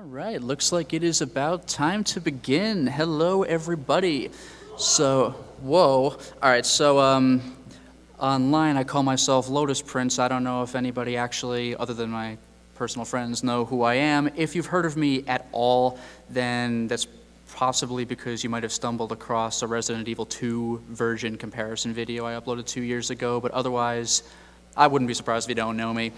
Alright, looks like it is about time to begin. Hello, everybody. So, whoa. Alright, so, online I call myself Lotus Prince. I don't know if anybody actually, other than my personal friends, know who I am. If you've heard of me at all, then that's possibly because you might have stumbled across a Resident Evil 2 version comparison video I uploaded 2 years ago, but otherwise, I wouldn't be surprised if you don't know me.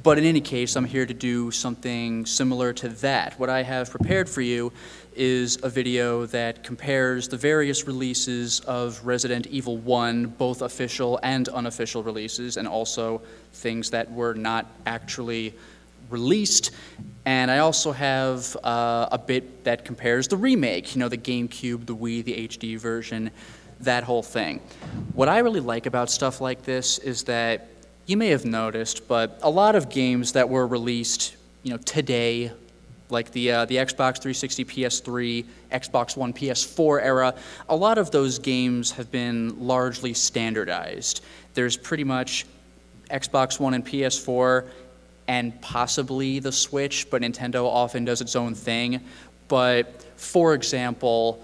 But in any case, I'm here to do something similar to that. What I have prepared for you is a video that compares the various releases of Resident Evil 1, both official and unofficial releases, and also things that were not actually released. And I also have a bit that compares the remake, you know, the GameCube, the Wii, the HD version, that whole thing. What I really like about stuff like this is that you may have noticed, but a lot of games that were released, you know, today, like the Xbox 360, PS3, Xbox One, PS4 era, a lot of those games have been largely standardized. There's pretty much Xbox One and PS4 and possibly the Switch, but Nintendo often does its own thing. But for example,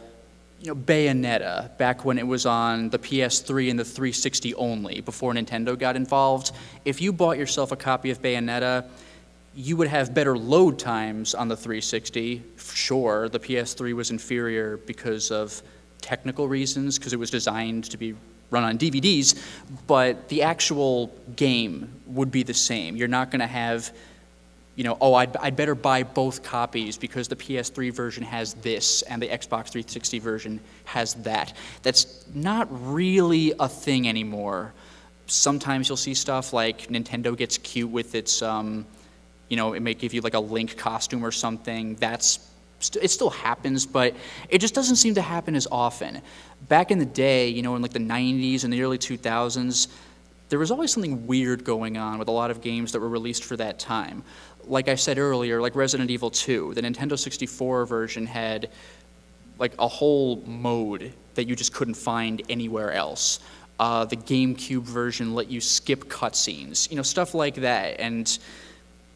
you know, Bayonetta, back when it was on the PS3 and the 360 only, before Nintendo got involved, if you bought yourself a copy of Bayonetta, you would have better load times on the 360. Sure, the PS3 was inferior because of technical reasons, because it was designed to be run on DVDs, but the actual game would be the same. You're not going to have, you know, oh, I'd better buy both copies because the PS3 version has this and the Xbox 360 version has that. That's not really a thing anymore. Sometimes you'll see stuff like Nintendo gets cute with its, you know, it may give you like a Link costume or something. It still happens, but it just doesn't seem to happen as often. Back in the day, you know, in like the 90s and the early 2000s, there was always something weird going on with a lot of games that were released for that time. Like I said earlier, like Resident Evil 2, the Nintendo 64 version had like a whole mode that you just couldn't find anywhere else. The GameCube version let you skip cutscenes, you know, stuff like that. And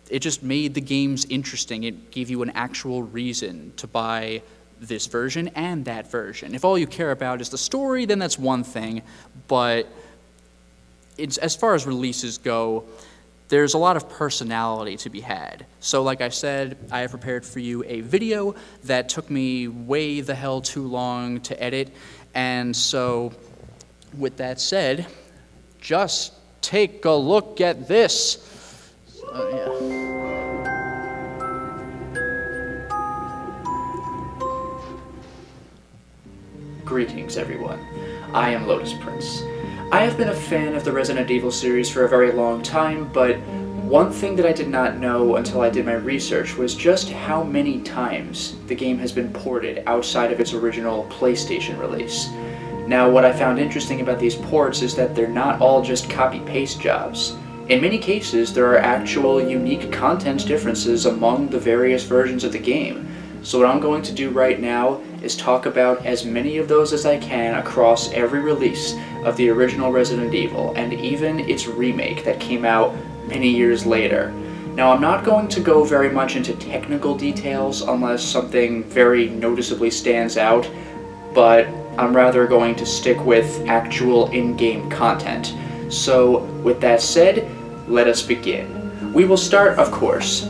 it just made the games interesting. It gave you an actual reason to buy this version and that version. If all you care about is the story, then that's one thing. But as far as releases go, there's a lot of personality to be had. So like I said, I have prepared for you a video that took me way the hell too long to edit. And so with that said, just take a look at this. Yeah. Greetings, everyone. I am Lotus Prince. I have been a fan of the Resident Evil series for a very long time, but one thing that I did not know until I did my research was just how many times the game has been ported outside of its original PlayStation release. Now, what I found interesting about these ports is that they're not all just copy-paste jobs. In many cases, there are actual unique content differences among the various versions of the game. So what I'm going to do right now is talk about as many of those as I can across every release of the original Resident Evil, and even its remake that came out many years later. Now, I'm not going to go very much into technical details unless something very noticeably stands out, but I'm rather going to stick with actual in-game content. So, with that said, let us begin. We will start, of course,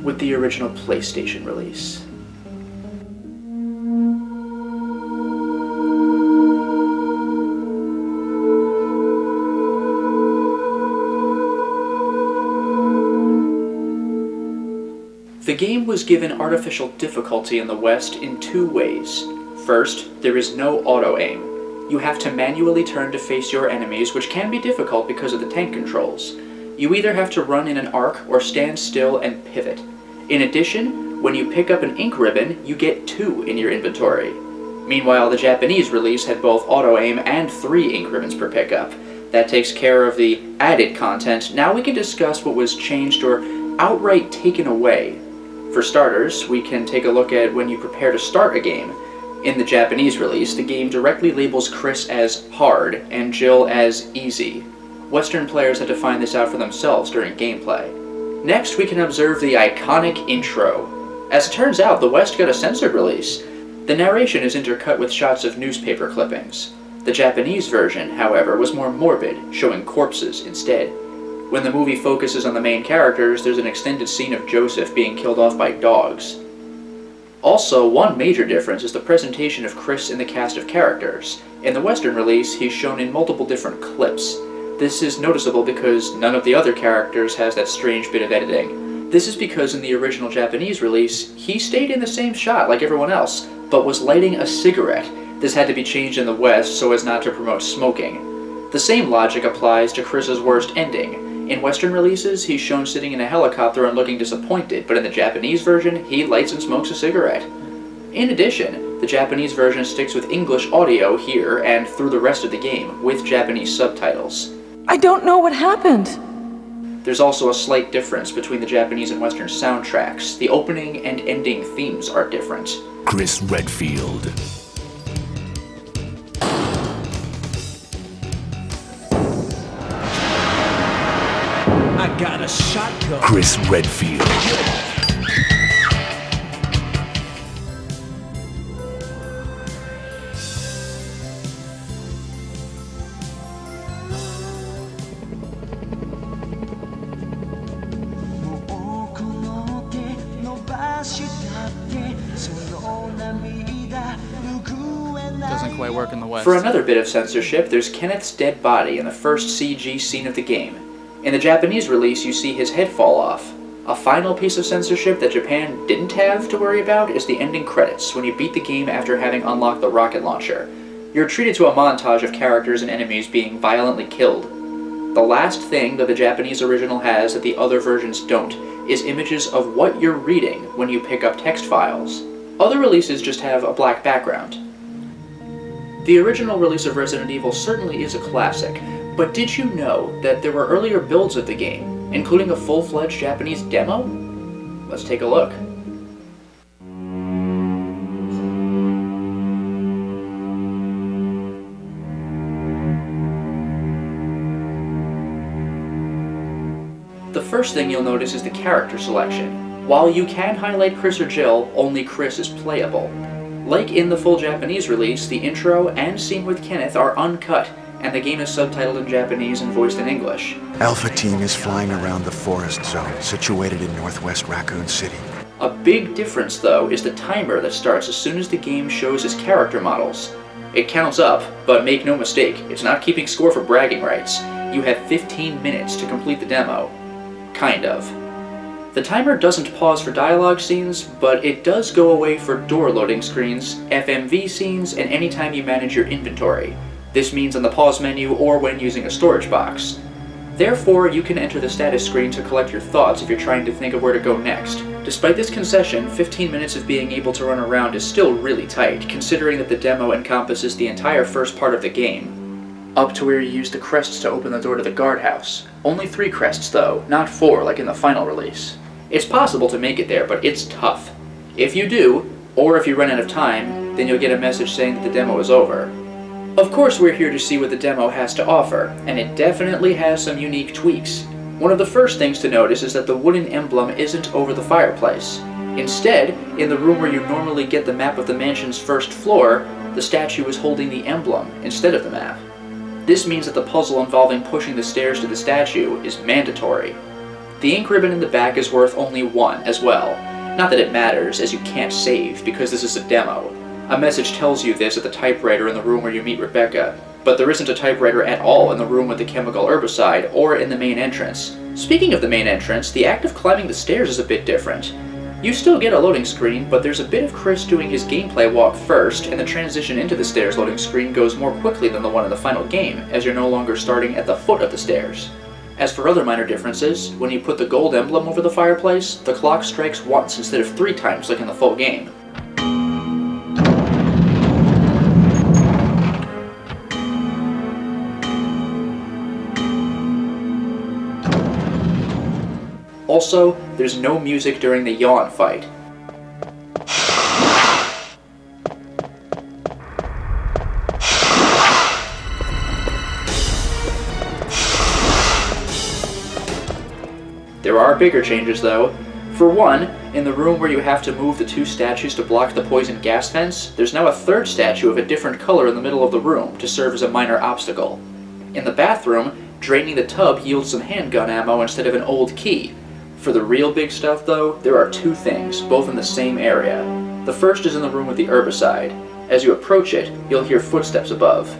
with the original PlayStation release. The game was given artificial difficulty in the West in two ways. First, there is no auto-aim. You have to manually turn to face your enemies, which can be difficult because of the tank controls. You either have to run in an arc or stand still and pivot. In addition, when you pick up an ink ribbon, you get 2 in your inventory. Meanwhile, the Japanese release had both auto-aim and 3 ink ribbons per pickup. That takes care of the added content. Now we can discuss what was changed or outright taken away. For starters, we can take a look at when you prepare to start a game. In the Japanese release, the game directly labels Chris as hard and Jill as easy. Western players had to find this out for themselves during gameplay. Next, we can observe the iconic intro. As it turns out, the West got a censored release. The narration is intercut with shots of newspaper clippings. The Japanese version, however, was more morbid, showing corpses instead. When the movie focuses on the main characters, there's an extended scene of Joseph being killed off by dogs. Also, one major difference is the presentation of Chris in the cast of characters. In the Western release, he's shown in multiple different clips. This is noticeable because none of the other characters has that strange bit of editing. This is because in the original Japanese release, he stayed in the same shot like everyone else, but was lighting a cigarette. This had to be changed in the West so as not to promote smoking. The same logic applies to Chris's worst ending. In Western releases, he's shown sitting in a helicopter and looking disappointed, but in the Japanese version, he lights and smokes a cigarette. In addition, the Japanese version sticks with English audio here and through the rest of the game, with Japanese subtitles. I don't know what happened. There's also a slight difference between the Japanese and Western soundtracks. The opening and ending themes are different. Chris Redfield. I got a shotgun. Chris Redfield. Doesn't quite work in the West. For another bit of censorship, there's Kenneth's dead body in the first CG scene of the game. In the Japanese release, you see his head fall off. A final piece of censorship that Japan didn't have to worry about is the ending credits, when you beat the game after having unlocked the rocket launcher. You're treated to a montage of characters and enemies being violently killed. The last thing that the Japanese original has that the other versions don't is images of what you're reading when you pick up text files. Other releases just have a black background. The original release of Resident Evil certainly is a classic, but did you know that there were earlier builds of the game, including a full-fledged Japanese demo? Let's take a look. The first thing you'll notice is the character selection. While you can highlight Chris or Jill, only Chris is playable. Like in the full Japanese release, the intro and scene with Kenneth are uncut, and the game is subtitled in Japanese and voiced in English. Alpha Team is flying around the forest zone, situated in northwest Raccoon City. A big difference, though, is the timer that starts as soon as the game shows his character models. It counts up, but make no mistake, it's not keeping score for bragging rights. You have 15 minutes to complete the demo. Kind of. The timer doesn't pause for dialogue scenes, but it does go away for door loading screens, FMV scenes, and anytime you manage your inventory. This means on the pause menu or when using a storage box. Therefore, you can enter the status screen to collect your thoughts if you're trying to think of where to go next. Despite this concession, 15 minutes of being able to run around is still really tight, considering that the demo encompasses the entire first part of the game, up to where you use the crests to open the door to the guardhouse. Only 3 crests though, not 4 like in the final release. It's possible to make it there, but it's tough. If you do, or if you run out of time, then you'll get a message saying that the demo is over. Of course, we're here to see what the demo has to offer, and it definitely has some unique tweaks. One of the first things to notice is that the wooden emblem isn't over the fireplace. Instead, in the room where you normally get the map of the mansion's first floor, the statue is holding the emblem instead of the map. This means that the puzzle involving pushing the stairs to the statue is mandatory. The ink ribbon in the back is worth only 1 as well. Not that it matters, as you can't save, because this is a demo. A message tells you this at the typewriter in the room where you meet Rebecca, but there isn't a typewriter at all in the room with the chemical herbicide or in the main entrance. Speaking of the main entrance, the act of climbing the stairs is a bit different. You still get a loading screen, but there's a bit of Chris doing his gameplay walk first, and the transition into the stairs loading screen goes more quickly than the one in the final game, as you're no longer starting at the foot of the stairs. As for other minor differences, when you put the gold emblem over the fireplace, the clock strikes once instead of 3 times like in the full game. Also, there's no music during the yawn fight. There are bigger changes though. For one, In the room where you have to move the 2 statues to block the poison gas vents, there's now a 3rd statue of a different color in the middle of the room to serve as a minor obstacle. In the bathroom, draining the tub yields some handgun ammo instead of an old key. For the real big stuff though, there are 2 things, both in the same area. The first is in the room with the herbicide. As you approach it, you'll hear footsteps above.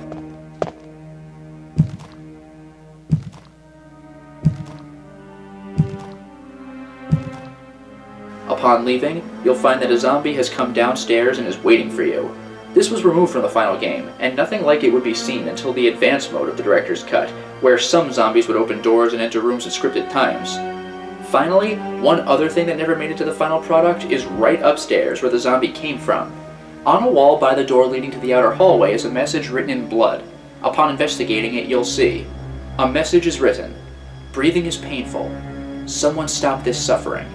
Upon leaving, you'll find that a zombie has come downstairs and is waiting for you. This was removed from the final game, and nothing like it would be seen until the advanced mode of the director's cut, where some zombies would open doors and enter rooms at scripted times. Finally, one other thing that never made it to the final product is right upstairs where the zombie came from. On a wall by the door leading to the outer hallway is a message written in blood. Upon investigating it, you'll see. A message is written. Breathing is painful. Someone stop this suffering.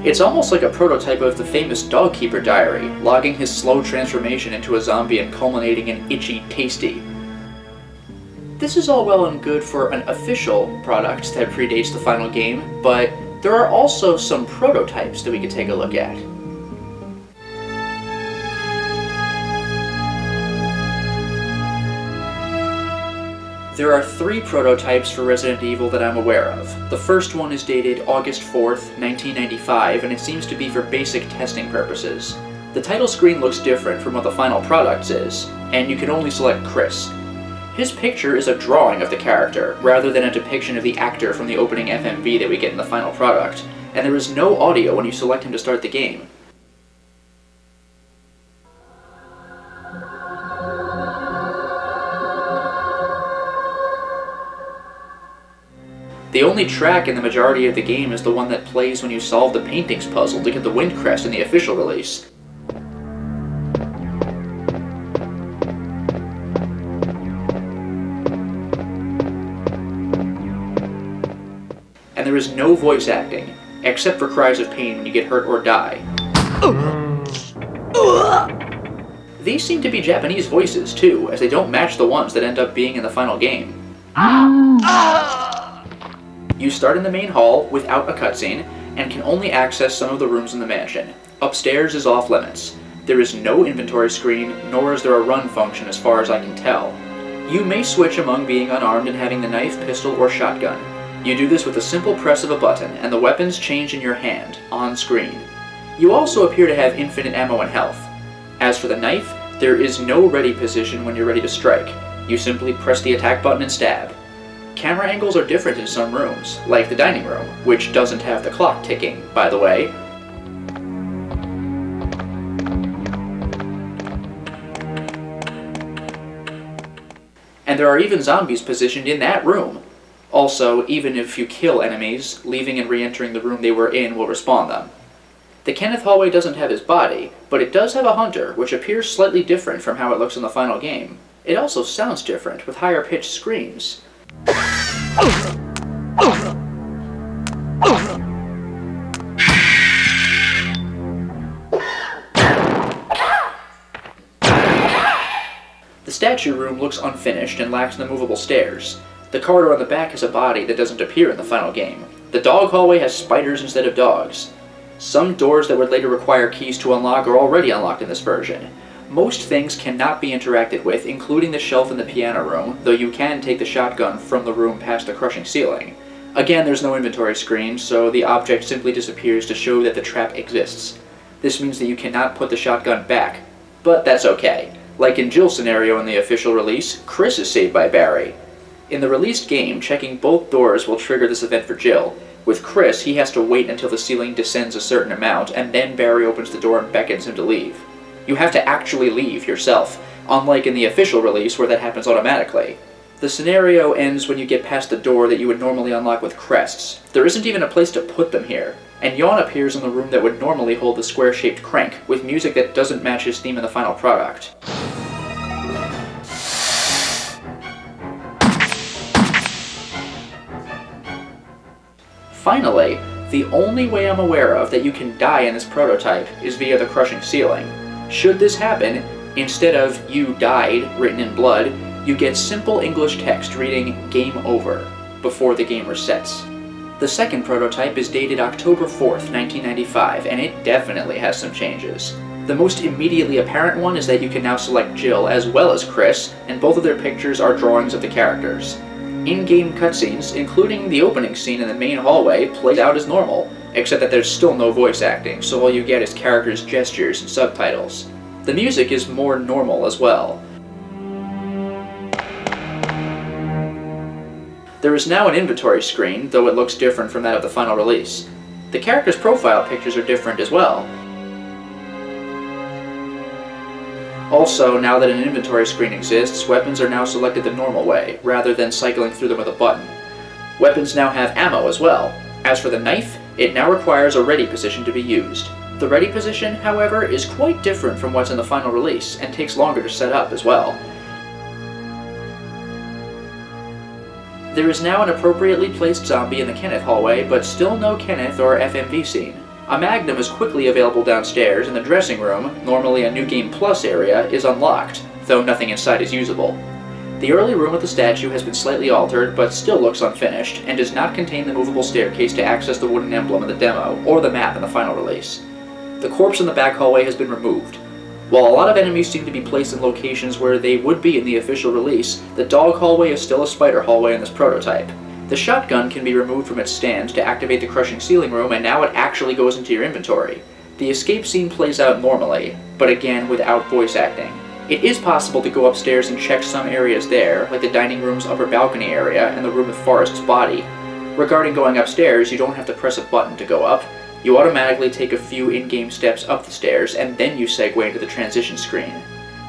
It's almost like a prototype of the famous Dogkeeper diary, logging his slow transformation into a zombie and culminating in itchy tasty. This is all well and good for an official product that predates the final game, but there are also some prototypes that we could take a look at. There are 3 prototypes for Resident Evil that I'm aware of. The first one is dated August 4th, 1995, and it seems to be for basic testing purposes. The title screen looks different from what the final product is, and you can only select Chris. His picture is a drawing of the character, rather than a depiction of the actor from the opening FMV that we get in the final product, and there is no audio when you select him to start the game. The only track in the majority of the game is the one that plays when you solve the paintings puzzle to get the wind crest in the official release. And there is no voice acting, except for cries of pain when you get hurt or die. These seem to be Japanese voices too, as they don't match the ones that end up being in the final game. You start in the main hall without a cutscene, and can only access some of the rooms in the mansion. Upstairs is off limits. There is no inventory screen, nor is there a run function as far as I can tell. You may switch among being unarmed and having the knife, pistol, or shotgun. You do this with a simple press of a button, and the weapons change in your hand, on screen. You also appear to have infinite ammo and health. As for the knife, there is no ready position when you're ready to strike. You simply press the attack button and stab. Camera angles are different in some rooms, like the dining room, which doesn't have the clock ticking, by the way. And there are even zombies positioned in that room. Also, even if you kill enemies, leaving and re-entering the room they were in will respawn them. The Kenneth hallway doesn't have his body, but it does have a hunter, which appears slightly different from how it looks in the final game. It also sounds different, with higher-pitched screams. The statue room looks unfinished and lacks the movable stairs. The corridor on the back has a body that doesn't appear in the final game. The dog hallway has spiders instead of dogs. Some doors that would later require keys to unlock are already unlocked in this version. Most things cannot be interacted with, including the shelf in the piano room, though you can take the shotgun from the room past the crushing ceiling. Again, there's no inventory screen, so the object simply disappears to show that the trap exists. This means that you cannot put the shotgun back, but that's okay. Like in Jill's scenario in the official release, Chris is saved by Barry. In the released game, checking both doors will trigger this event for Jill. With Chris, he has to wait until the ceiling descends a certain amount, and then Barry opens the door and beckons him to leave. You have to actually leave yourself, unlike in the official release where that happens automatically. The scenario ends when you get past the door that you would normally unlock with crests. There isn't even a place to put them here, and Yawn appears in the room that would normally hold the square-shaped crank, with music that doesn't match his theme in the final product. Finally, the only way I'm aware of that you can die in this prototype is via the crushing ceiling. Should this happen, instead of "you died" written in blood, you get simple English text reading "game over" before the game resets. The second prototype is dated October 4th, 1995, and it definitely has some changes. The most immediately apparent one is that you can now select Jill as well as Chris, and both of their pictures are drawings of the characters. In-game cutscenes, including the opening scene in the main hallway, played out as normal, except that there's still no voice acting, so all you get is characters' gestures and subtitles. The music is more normal as well. There is now an inventory screen, though it looks different from that of the final release. The characters' profile pictures are different as well. Also, now that an inventory screen exists, weapons are now selected the normal way, rather than cycling through them with a button. Weapons now have ammo as well. As for the knife, it now requires a ready position to be used. The ready position, however, is quite different from what's in the final release, and takes longer to set up as well. There is now an appropriately placed zombie in the Kenneth hallway, but still no Kenneth or FMV scene. A Magnum is quickly available downstairs, and the dressing room, normally a New Game Plus area, is unlocked, though nothing inside is usable. The early room with the statue has been slightly altered, but still looks unfinished, and does not contain the movable staircase to access the wooden emblem in the demo, or the map in the final release. The corpse in the back hallway has been removed. While a lot of enemies seem to be placed in locations where they would be in the official release, the dog hallway is still a spider hallway in this prototype. The shotgun can be removed from its stand to activate the crushing ceiling room, and now it actually goes into your inventory. The escape scene plays out normally, but again without voice acting. It is possible to go upstairs and check some areas there, like the dining room's upper balcony area and the room with Forrest's body. Regarding going upstairs, you don't have to press a button to go up. You automatically take a few in-game steps up the stairs, and then you segue into the transition screen.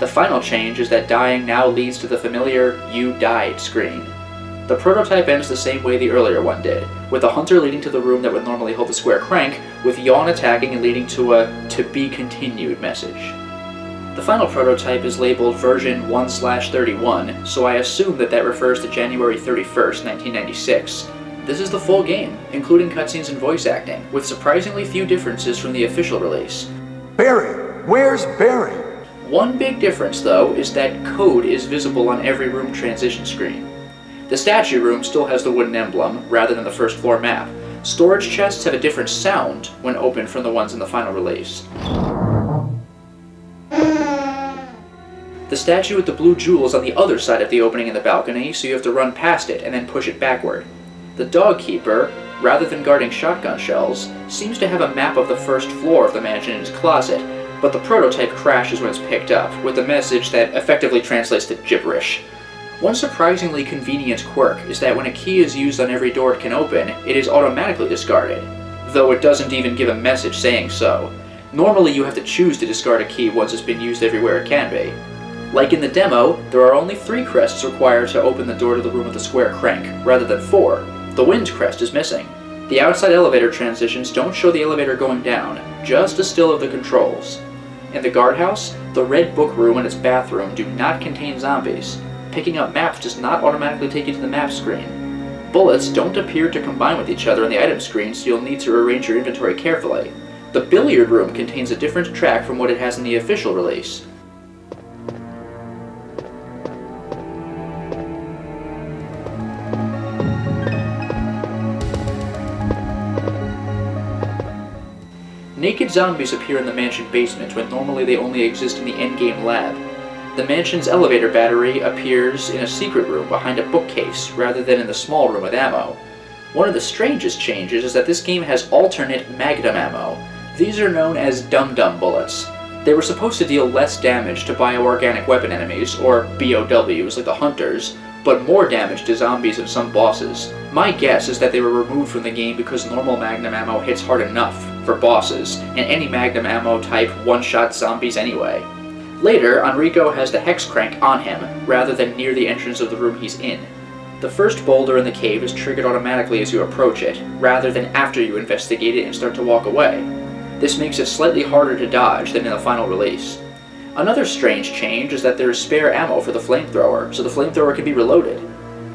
The final change is that dying now leads to the familiar "You died" screen. The prototype ends the same way the earlier one did, with the hunter leading to the room that would normally hold the square crank, with Yawn attacking and leading to a "To be continued" message. The final prototype is labeled version 1/31, so I assume that refers to January 31st, 1996. This is the full game, including cutscenes and voice acting, with surprisingly few differences from the official release. Barry! Where's Barry? One big difference, though, is that code is visible on every room transition screen. The statue room still has the wooden emblem, rather than the first floor map. Storage chests have a different sound when opened from the ones in the final release. The statue with the blue jewel is on the other side of the opening in the balcony, so you have to run past it and then push it backward. The dog keeper, rather than guarding shotgun shells, seems to have a map of the first floor of the mansion in his closet, but the prototype crashes when it's picked up, with a message that effectively translates to gibberish. One surprisingly convenient quirk is that when a key is used on every door it can open, it is automatically discarded, though it doesn't even give a message saying so. Normally you have to choose to discard a key once it's been used everywhere it can be. Like in the demo, there are only 3 crests required to open the door to the room with the square crank, rather than 4. The wind crest is missing. The outside elevator transitions don't show the elevator going down, just a still of the controls. In the guardhouse, the red book room and its bathroom do not contain zombies. Picking up maps does not automatically take you to the map screen. Bullets don't appear to combine with each other on the item screen, so you'll need to arrange your inventory carefully. The billiard room contains a different track from what it has in the official release. Naked zombies appear in the mansion basement when normally they only exist in the endgame lab. The mansion's elevator battery appears in a secret room behind a bookcase rather than in the small room with ammo. One of the strangest changes is that this game has alternate Magnum ammo. These are known as dum-dum bullets. They were supposed to deal less damage to bioorganic weapon enemies, or BOWs like the hunters, but more damage to zombies and some bosses. My guess is that they were removed from the game because normal Magnum ammo hits hard enough for bosses, and any Magnum ammo type one-shot zombies anyway. Later, Enrico has the hex crank on him, rather than near the entrance of the room he's in. The first boulder in the cave is triggered automatically as you approach it, rather than after you investigate it and start to walk away. This makes it slightly harder to dodge than in the final release. Another strange change is that there is spare ammo for the flamethrower, so the flamethrower can be reloaded.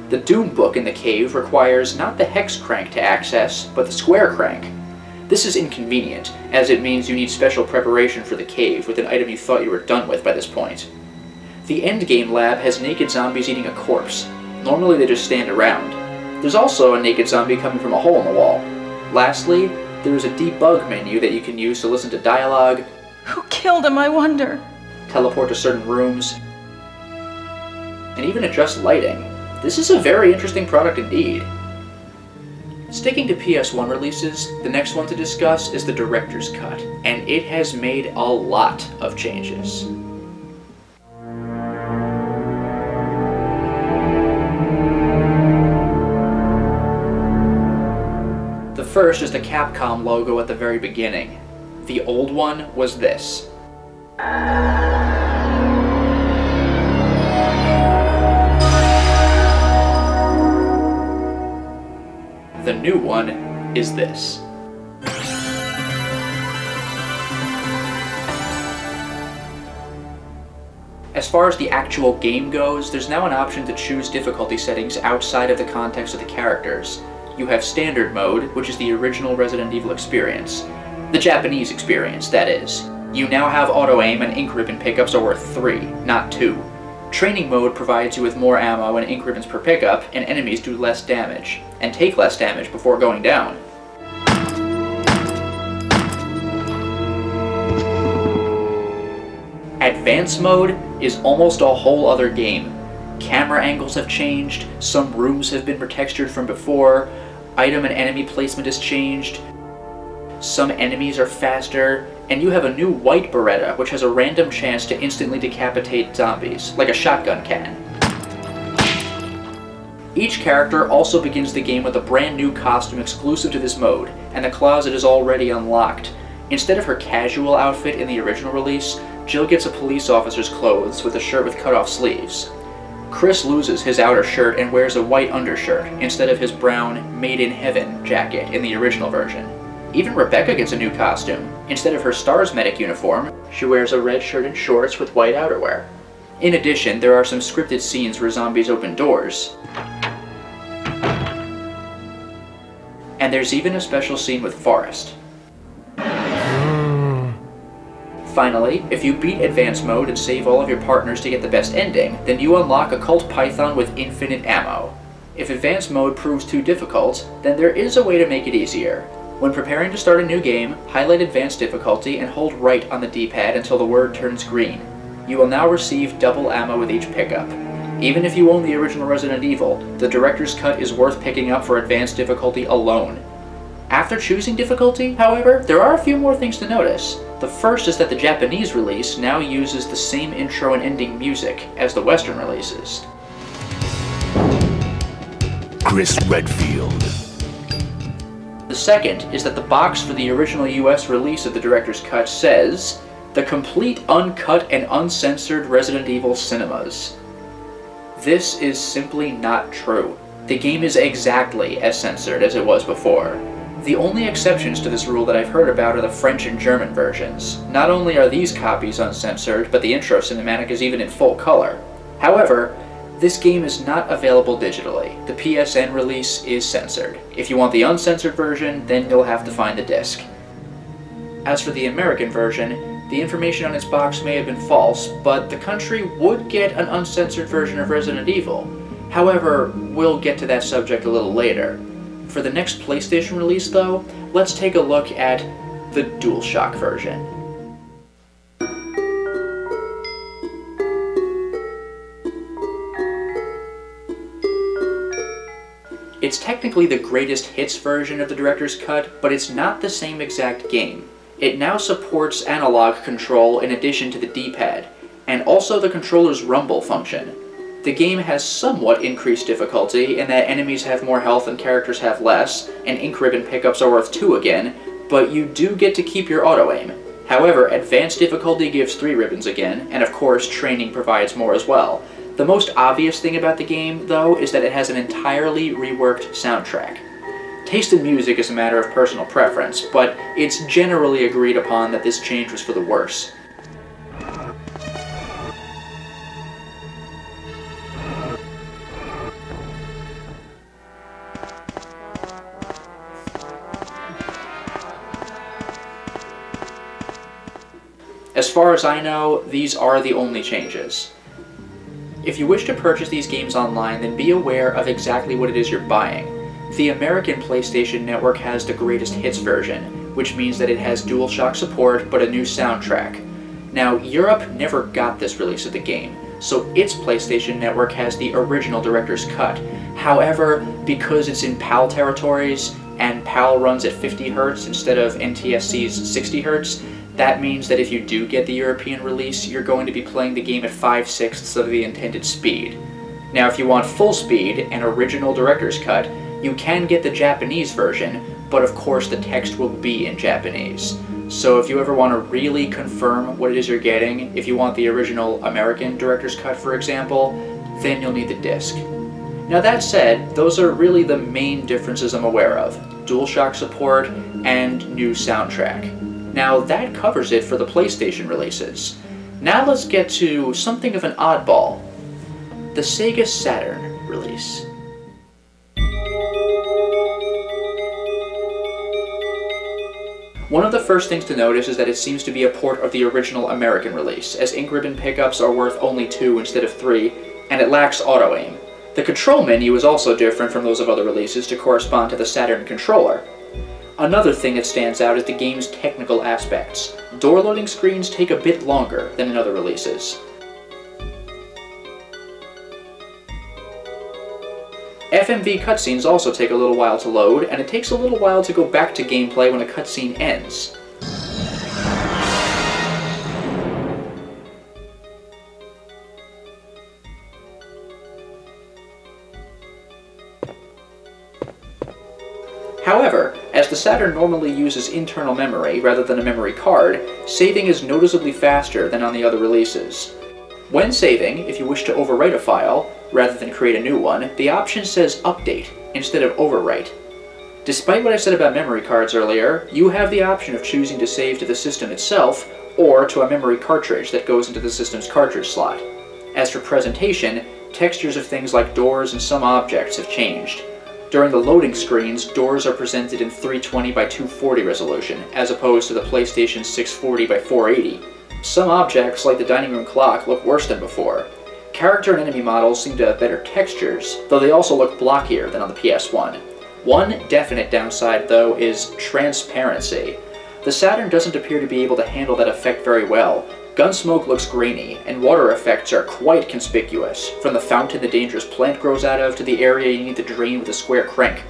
The Doom book in the cave requires not the hex crank to access, but the square crank. This is inconvenient, as it means you need special preparation for the cave with an item you thought you were done with by this point. The endgame lab has naked zombies eating a corpse. Normally they just stand around. There's also a naked zombie coming from a hole in the wall. Lastly, there is a debug menu that you can use to listen to dialogue, Who killed him, I wonder? teleport to certain rooms, and even adjust lighting. This is a very interesting product indeed. Sticking to PS1 releases, the next one to discuss is the Director's Cut, and it has made a lot of changes. The first is the Capcom logo at the very beginning. The old one was this. The new one is this. As far as the actual game goes, there's now an option to choose difficulty settings outside of the context of the characters. You have Standard Mode, which is the original Resident Evil experience. The Japanese experience, that is. You now have auto-aim and ink ribbon pickups are worth 3, not 2. Training Mode provides you with more ammo and ink ribbons per pickup, and enemies do less damage, and take less damage before going down. Advanced Mode is almost a whole other game. Camera angles have changed, some rooms have been retextured from before, item and enemy placement has changed, some enemies are faster, and you have a new white Beretta which has a random chance to instantly decapitate zombies, like a shotgun can. Each character also begins the game with a brand new costume exclusive to this mode, and the closet is already unlocked. Instead of her casual outfit in the original release, Jill gets a police officer's clothes with a shirt with cut-off sleeves. Chris loses his outer shirt and wears a white undershirt instead of his brown Made in Heaven jacket in the original version. Even Rebecca gets a new costume. Instead of her STARS medic uniform, she wears a red shirt and shorts with white outerwear. In addition, there are some scripted scenes where zombies open doors. And there's even a special scene with Forrest. Finally, if you beat Advanced Mode and save all of your partners to get the best ending, then you unlock a Cult Python with infinite ammo. If Advanced Mode proves too difficult, then there is a way to make it easier. When preparing to start a new game, highlight Advanced Difficulty and hold right on the D-pad until the word turns green. You will now receive double ammo with each pickup. Even if you own the original Resident Evil, the Director's Cut is worth picking up for Advanced Difficulty alone. After choosing difficulty, however, there are a few more things to notice. The first is that the Japanese release now uses the same intro and ending music as the Western releases. Chris Redfield. The second is that the box for the original US release of the Director's Cut says, "The complete uncut and uncensored Resident Evil cinemas." This is simply not true. The game is exactly as censored as it was before. The only exceptions to this rule that I've heard about are the French and German versions. Not only are these copies uncensored, but the intro cinematic is even in full color. However, this game is not available digitally. The PSN release is censored. If you want the uncensored version, then you'll have to find the disc. As for the American version, the information on its box may have been false, but the country would get an uncensored version of Resident Evil. However, we'll get to that subject a little later. For the next PlayStation release, though, let's take a look at the DualShock version. It's technically the greatest hits version of the Director's Cut, but it's not the same exact game. It now supports analog control in addition to the D-pad, and also the controller's rumble function. The game has somewhat increased difficulty in that enemies have more health and characters have less, and ink ribbon pickups are worth 2 again, but you do get to keep your auto-aim. However, Advanced Difficulty gives 3 ribbons again, and of course Training provides more as well. The most obvious thing about the game, though, is that it has an entirely reworked soundtrack. Taste in music is a matter of personal preference, but it's generally agreed upon that this change was for the worse. As far as I know, these are the only changes. If you wish to purchase these games online, then be aware of exactly what it is you're buying. The American PlayStation Network has the Greatest Hits version, which means that it has DualShock support but a new soundtrack. Now, Europe never got this release of the game, so its PlayStation Network has the original director's cut. However, because it's in PAL territories, and PAL runs at 50 Hz instead of NTSC's 60 Hz, that means that if you do get the European release, you're going to be playing the game at 5/6 of the intended speed. Now, if you want full speed and original director's cut, you can get the Japanese version, but of course the text will be in Japanese. So if you ever want to really confirm what it is you're getting, if you want the original American director's cut, for example, then you'll need the disc. Now that said, those are really the main differences I'm aware of: DualShock support and new soundtrack. Now that covers it for the PlayStation releases. Now let's get to something of an oddball: the Sega Saturn release. One of the first things to notice is that it seems to be a port of the original American release, as ink ribbon pickups are worth only 2 instead of 3, and it lacks auto-aim. The control menu is also different from those of other releases to correspond to the Saturn controller. Another thing that stands out is the game's technical aspects. Door loading screens take a bit longer than in other releases. FMV cutscenes also take a little while to load, and it takes a little while to go back to gameplay when a cutscene ends. However, as the Saturn normally uses internal memory rather than a memory card, saving is noticeably faster than on the other releases. When saving, if you wish to overwrite a file, rather than create a new one, the option says Update instead of Overwrite. Despite what I said about memory cards earlier, you have the option of choosing to save to the system itself, or to a memory cartridge that goes into the system's cartridge slot. As for presentation, textures of things like doors and some objects have changed. During the loading screens, doors are presented in 320 by 240 resolution, as opposed to the PlayStation's 640 by 480. Some objects, like the dining room clock, look worse than before. Character and enemy models seem to have better textures, though they also look blockier than on the PS1. One definite downside, though, is transparency. The Saturn doesn't appear to be able to handle that effect very well. Gunsmoke looks grainy, and water effects are quite conspicuous, from the fountain the dangerous plant grows out of to the area you need to drain with a square crank.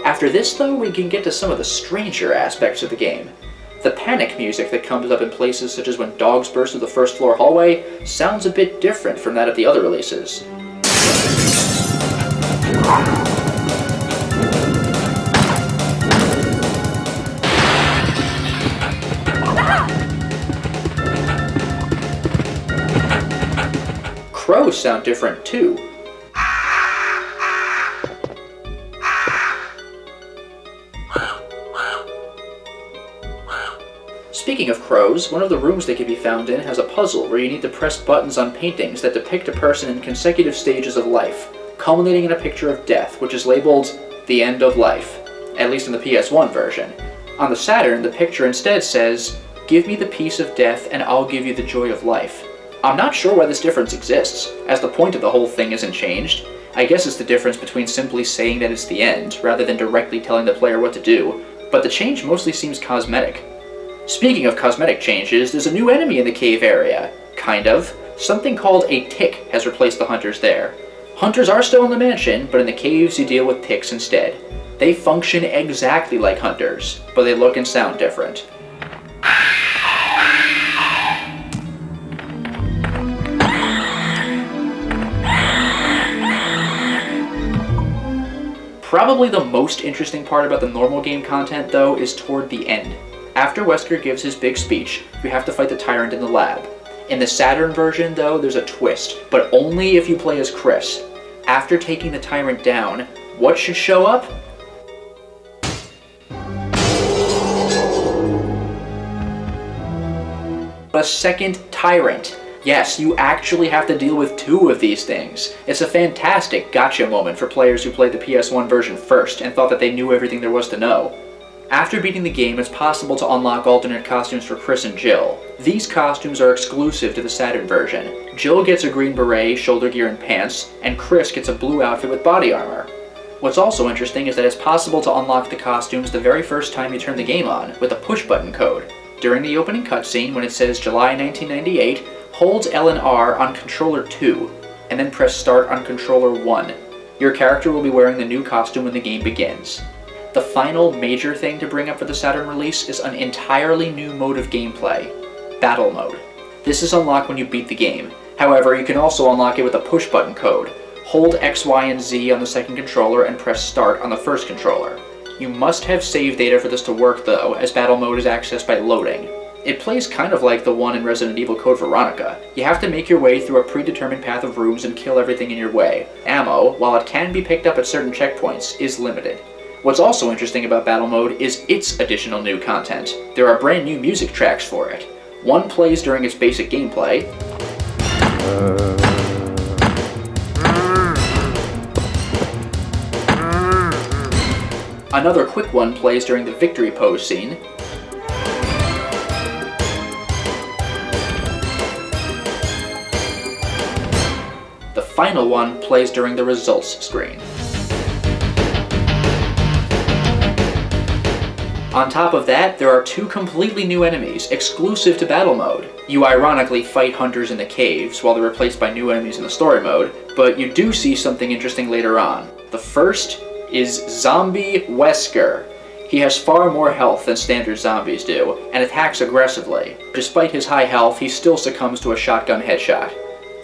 After this, though, we can get to some of the stranger aspects of the game. The panic music that comes up in places such as when dogs burst through the first floor hallway sounds a bit different from that of the other releases. Crows sound different too. Speaking of crows, one of the rooms they can be found in has a puzzle where you need to press buttons on paintings that depict a person in consecutive stages of life, culminating in a picture of death, which is labeled The End of Life, at least in the PS1 version. On the Saturn, the picture instead says, "Give me the peace of death and I'll give you the joy of life." I'm not sure why this difference exists, as the point of the whole thing isn't changed. I guess it's the difference between simply saying that it's the end, rather than directly telling the player what to do, but the change mostly seems cosmetic. Speaking of cosmetic changes, there's a new enemy in the cave area. Kind of. Something called a tick has replaced the hunters there. Hunters are still in the mansion, but in the caves you deal with ticks instead. They function exactly like hunters, but they look and sound different. Probably the most interesting part about the normal game content, though, is toward the end. After Wesker gives his big speech, you have to fight the tyrant in the lab. In the Saturn version, though, there's a twist, but only if you play as Chris. After taking the tyrant down, what should show up? A second tyrant. Yes, you actually have to deal with 2 of these things. It's a fantastic gotcha moment for players who played the PS1 version first and thought that they knew everything there was to know. After beating the game, it's possible to unlock alternate costumes for Chris and Jill. These costumes are exclusive to the Saturn version. Jill gets a green beret, shoulder gear, and pants, and Chris gets a blue outfit with body armor. What's also interesting is that it's possible to unlock the costumes the very first time you turn the game on, with a push-button code. During the opening cutscene, when it says July 1998, hold L and R on controller 2, and then press start on controller 1. Your character will be wearing the new costume when the game begins. The final major thing to bring up for the Saturn release is an entirely new mode of gameplay, Battle Mode. This is unlocked when you beat the game. However, you can also unlock it with a push-button code. Hold X, Y, and Z on the second controller and press start on the first controller. You must have save data for this to work though, as Battle Mode is accessed by loading. It plays kind of like the one in Resident Evil Code Veronica. You have to make your way through a predetermined path of rooms and kill everything in your way. Ammo, while it can be picked up at certain checkpoints, is limited. What's also interesting about Battle Mode is its additional new content. There are brand new music tracks for it. One plays during its basic gameplay, another quick one plays during the victory pose scene, the final one plays during the results screen. On top of that, there are 2 completely new enemies, exclusive to Battle Mode. You ironically fight hunters in the caves, while they're replaced by new enemies in the story mode, but you do see something interesting later on. The first is Zombie Wesker. He has far more health than standard zombies do, and attacks aggressively. Despite his high health, he still succumbs to a shotgun headshot.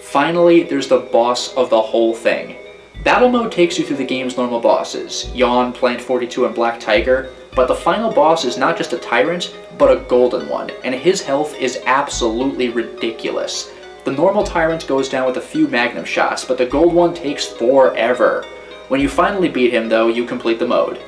Finally, there's the boss of the whole thing. Battle Mode takes you through the game's normal bosses, Yawn, Plant 42, and Black Tiger, but the final boss is not just a tyrant, but a golden one, and his health is absolutely ridiculous. The normal tyrant goes down with a few magnum shots, but the gold one takes forever. When you finally beat him though, you complete the mode.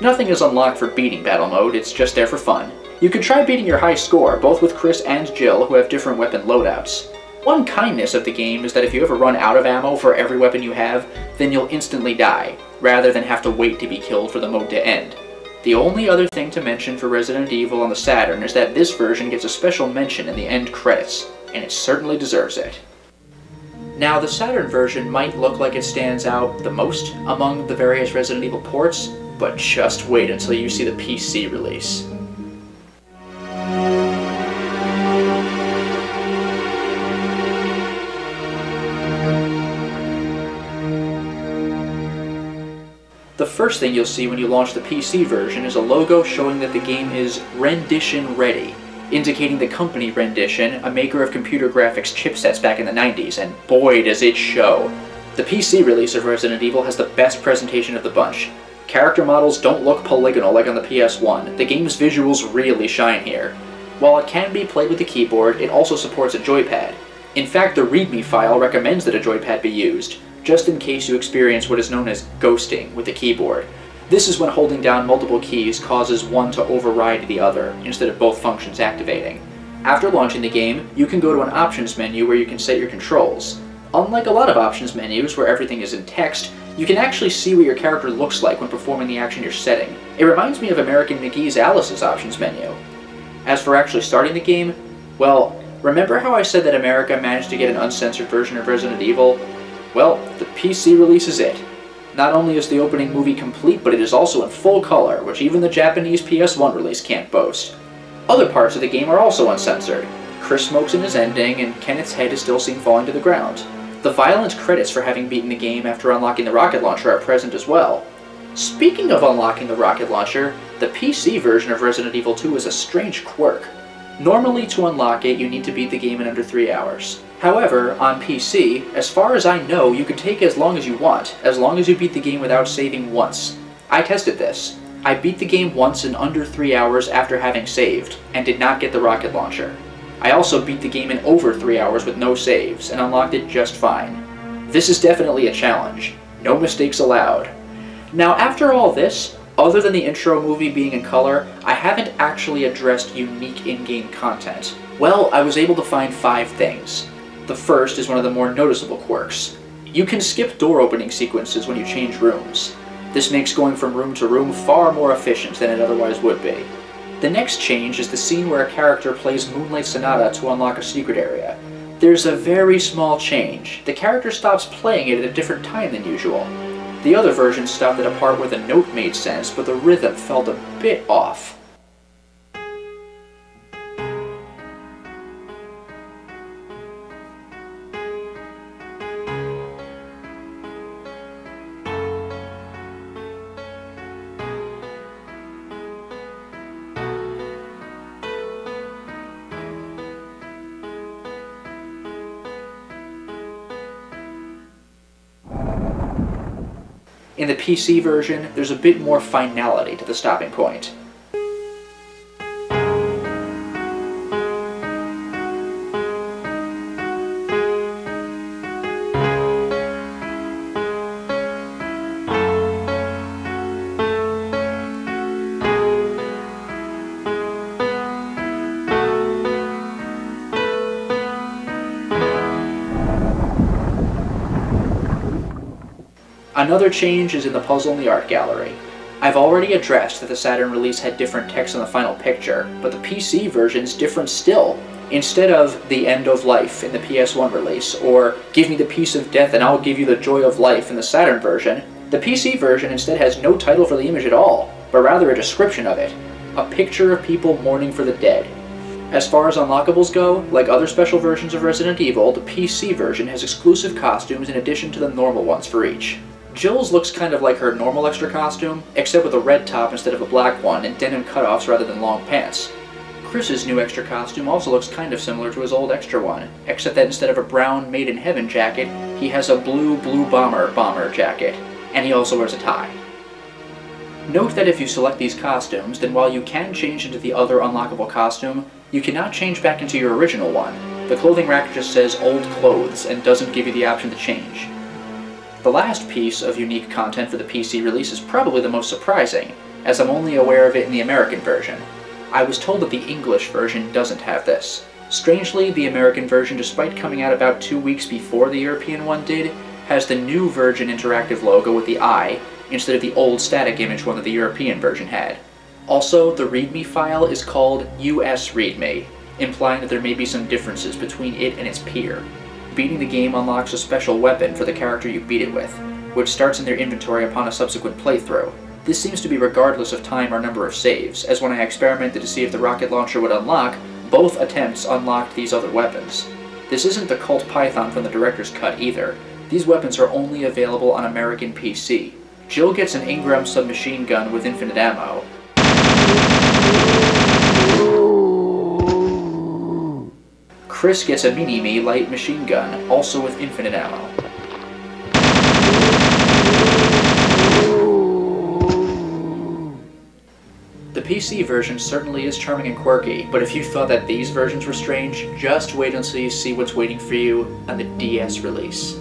Nothing is unlocked for beating Battle Mode, it's just there for fun. You can try beating your high score, both with Chris and Jill, who have different weapon loadouts. One kindness of the game is that if you ever run out of ammo for every weapon you have, then you'll instantly die, rather than have to wait to be killed for the mode to end. The only other thing to mention for Resident Evil on the Saturn is that this version gets a special mention in the end credits, and it certainly deserves it. Now, the Saturn version might look like it stands out the most among the various Resident Evil ports, but just wait until you see the PC release. The first thing you'll see when you launch the PC version is a logo showing that the game is rendition ready, indicating the company Rendition, a maker of computer graphics chipsets back in the 90s, and boy does it show. The PC release of Resident Evil has the best presentation of the bunch. Character models don't look polygonal like on the PS1, the game's visuals really shine here. While it can be played with a keyboard, it also supports a joypad. In fact, the README file recommends that a joypad be used, just in case you experience what is known as ghosting with the keyboard. This is when holding down multiple keys causes one to override the other, instead of both functions activating. After launching the game, you can go to an options menu where you can set your controls. Unlike a lot of options menus where everything is in text, you can actually see what your character looks like when performing the action you're setting. It reminds me of American McGee's Alice's options menu. As for actually starting the game, well, remember how I said that America managed to get an uncensored version of Resident Evil? Well, the PC release is it. Not only is the opening movie complete, but it is also in full color, which even the Japanese PS1 release can't boast. Other parts of the game are also uncensored. Chris smokes in his ending, and Kenneth's head is still seen falling to the ground. The violent credits for having beaten the game after unlocking the rocket launcher are present as well. Speaking of unlocking the rocket launcher, the PC version of Resident Evil 2 is a strange quirk. Normally, to unlock it, you need to beat the game in under 3 hours. However, on PC, as far as I know, you can take as long as you want, as long as you beat the game without saving once. I tested this. I beat the game once in under 3 hours after having saved, and did not get the rocket launcher. I also beat the game in over 3 hours with no saves, and unlocked it just fine. This is definitely a challenge. No mistakes allowed. Now, after all this, other than the intro movie being in color, I haven't actually addressed unique in-game content. Well, I was able to find 5 things. The first is one of the more noticeable quirks. You can skip door opening sequences when you change rooms. This makes going from room to room far more efficient than it otherwise would be. The next change is the scene where a character plays Moonlight Sonata to unlock a secret area. There's a very small change. The character stops playing it at a different time than usual. The other version stopped at a part where the note made sense, but the rhythm felt a bit off. In the PC version, there's a bit more finality to the stopping point. Another change is in the puzzle in the art gallery. I've already addressed that the Saturn release had different text on the final picture, but the PC version's different still. Instead of the end of life in the PS1 release, or give me the peace of death and I'll give you the joy of life in the Saturn version, the PC version instead has no title for the image at all, but rather a description of it. A picture of people mourning for the dead. As far as unlockables go, like other special versions of Resident Evil, the PC version has exclusive costumes in addition to the normal ones for each. Jill's looks kind of like her normal extra costume, except with a red top instead of a black one and denim cutoffs rather than long pants. Chris's new extra costume also looks kind of similar to his old extra one, except that instead of a brown Made in Heaven jacket, he has a blue bomber jacket, and he also wears a tie. Note that if you select these costumes, then while you can change into the other unlockable costume, you cannot change back into your original one. The clothing rack just says old clothes and doesn't give you the option to change. The last piece of unique content for the PC release is probably the most surprising, as I'm only aware of it in the American version. I was told that the English version doesn't have this. Strangely, the American version, despite coming out about 2 weeks before the European one did, has the new Virgin Interactive logo with the eye, instead of the old static image one that the European version had. Also, the README file is called US README, implying that there may be some differences between it and its peer. Beating the game unlocks a special weapon for the character you beat it with, which starts in their inventory upon a subsequent playthrough. This seems to be regardless of time or number of saves, as when I experimented to see if the rocket launcher would unlock, both attempts unlocked these other weapons. This isn't the Colt Python from the director's cut either. These weapons are only available on American PC. Jill gets an Ingram submachine gun with infinite ammo. Chris gets a Mini-Me light machine gun, also with infinite ammo. The PC version certainly is charming and quirky, but if you thought that these versions were strange, just wait until you see what's waiting for you on the DS release.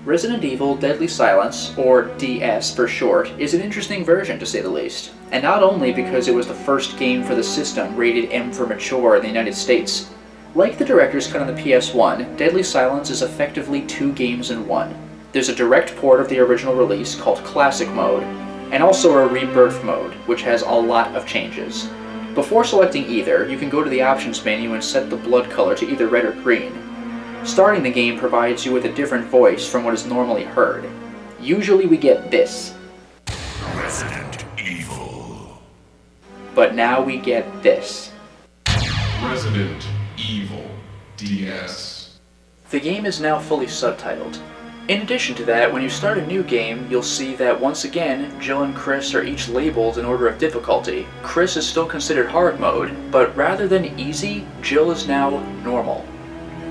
Resident Evil Deadly Silence, or DS for short, is an interesting version to say the least. And not only because it was the first game for the system rated M for mature in the United States. Like the director's cut on the PS1, Deadly Silence is effectively 2 games in one. There's a direct port of the original release called Classic Mode, and also a Rebirth Mode, which has a lot of changes. Before selecting either, you can go to the options menu and set the blood color to either red or green. Starting the game provides you with a different voice from what is normally heard. Usually we get this. Resident Evil. But now we get this. Resident Evil DS. The game is now fully subtitled. In addition to that, when you start a new game, you'll see that once again, Jill and Chris are each labeled in order of difficulty. Chris is still considered hard mode, but rather than easy, Jill is now normal.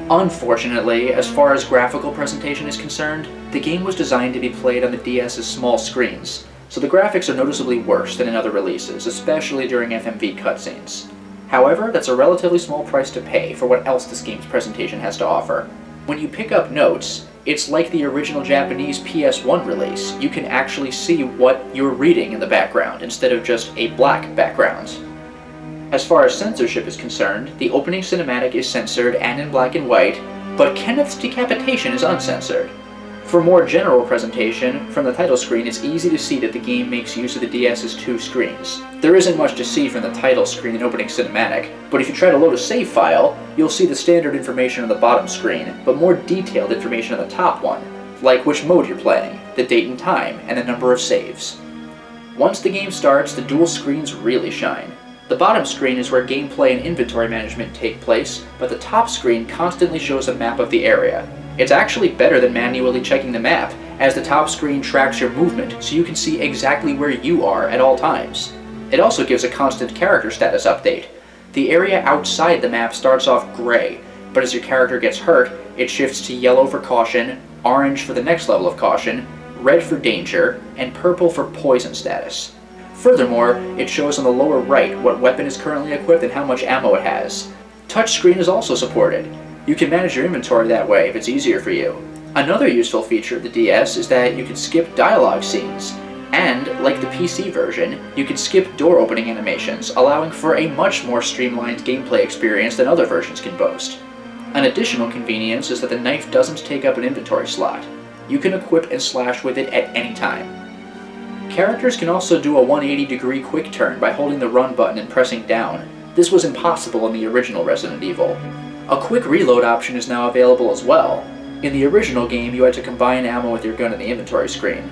Unfortunately, as far as graphical presentation is concerned, the game was designed to be played on the DS's small screens, so the graphics are noticeably worse than in other releases, especially during FMV cutscenes. However, that's a relatively small price to pay for what else this game's presentation has to offer. When you pick up notes, it's like the original Japanese PS1 release. You can actually see what you're reading in the background, instead of just a black background. As far as censorship is concerned, the opening cinematic is censored and in black and white, but Kenneth's decapitation is uncensored. For more general presentation, from the title screen it's easy to see that the game makes use of the DS's 2 screens. There isn't much to see from the title screen and opening cinematic, but if you try to load a save file, you'll see the standard information on the bottom screen, but more detailed information on the top one, like which mode you're playing, the date and time, and the number of saves. Once the game starts, the dual screens really shine. The bottom screen is where gameplay and inventory management take place, but the top screen constantly shows a map of the area. It's actually better than manually checking the map, as the top screen tracks your movement so you can see exactly where you are at all times. It also gives a constant character status update. The area outside the map starts off gray, but as your character gets hurt, it shifts to yellow for caution, orange for the next level of caution, red for danger, and purple for poison status. Furthermore, it shows on the lower right what weapon is currently equipped and how much ammo it has. Touchscreen is also supported. You can manage your inventory that way if it's easier for you. Another useful feature of the DS is that you can skip dialogue scenes, and, like the PC version, you can skip door opening animations, allowing for a much more streamlined gameplay experience than other versions can boast. An additional convenience is that the knife doesn't take up an inventory slot. You can equip and slash with it at any time. Characters can also do a 180-degree quick turn by holding the run button and pressing down. This was impossible in the original Resident Evil. A quick reload option is now available as well. In the original game, you had to combine ammo with your gun in the inventory screen.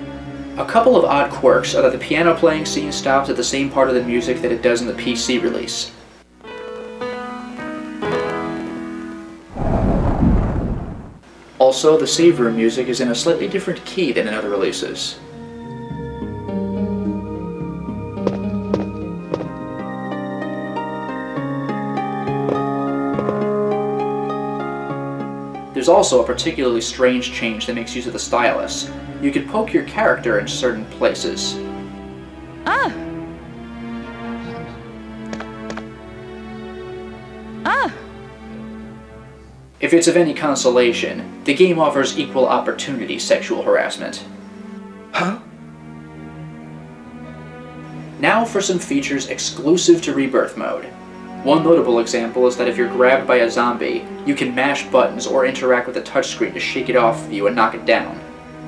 A couple of odd quirks are that the piano playing scene stops at the same part of the music that it does in the PC release. Also, the save room music is in a slightly different key than in other releases. There's also a particularly strange change that makes use of the stylus. You can poke your character in certain places. Ah! Ah! If it's of any consolation, the game offers equal opportunity sexual harassment. Huh? Now for some features exclusive to Rebirth mode. One notable example is that if you're grabbed by a zombie, you can mash buttons or interact with the touchscreen to shake it off of you and knock it down.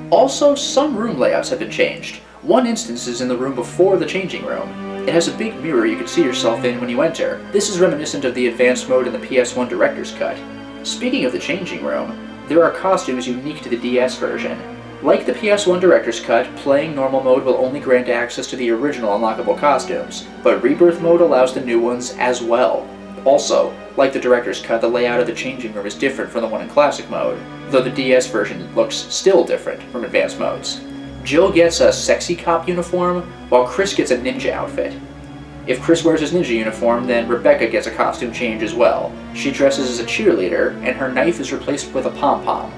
Also, some room layouts have been changed. One instance is in the room before the changing room. It has a big mirror you can see yourself in when you enter. This is reminiscent of the advanced mode in the PS1 Director's Cut. Speaking of the changing room, there are costumes unique to the DS version. Like the PS1 Director's Cut, playing normal mode will only grant access to the original unlockable costumes, but Rebirth mode allows the new ones as well. Also, like the Director's Cut, the layout of the changing room is different from the one in Classic mode, though the DS version looks still different from advanced modes. Jill gets a sexy cop uniform, while Chris gets a ninja outfit. If Chris wears his ninja uniform, then Rebecca gets a costume change as well. She dresses as a cheerleader, and her knife is replaced with a pom-pom.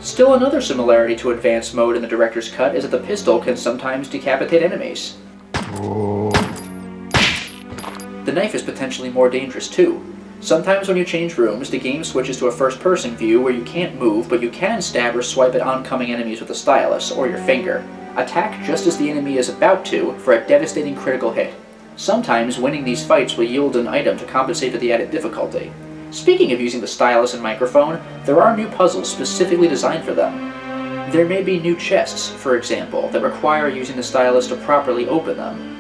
Still another similarity to advanced mode in the Director's Cut is that the pistol can sometimes decapitate enemies. The knife is potentially more dangerous too. Sometimes when you change rooms, the game switches to a first-person view where you can't move, but you can stab or swipe at oncoming enemies with a stylus or your finger. Attack just as the enemy is about to for a devastating critical hit. Sometimes winning these fights will yield an item to compensate for the added difficulty. Speaking of using the stylus and microphone, there are new puzzles specifically designed for them. There may be new chests, for example, that require using the stylus to properly open them.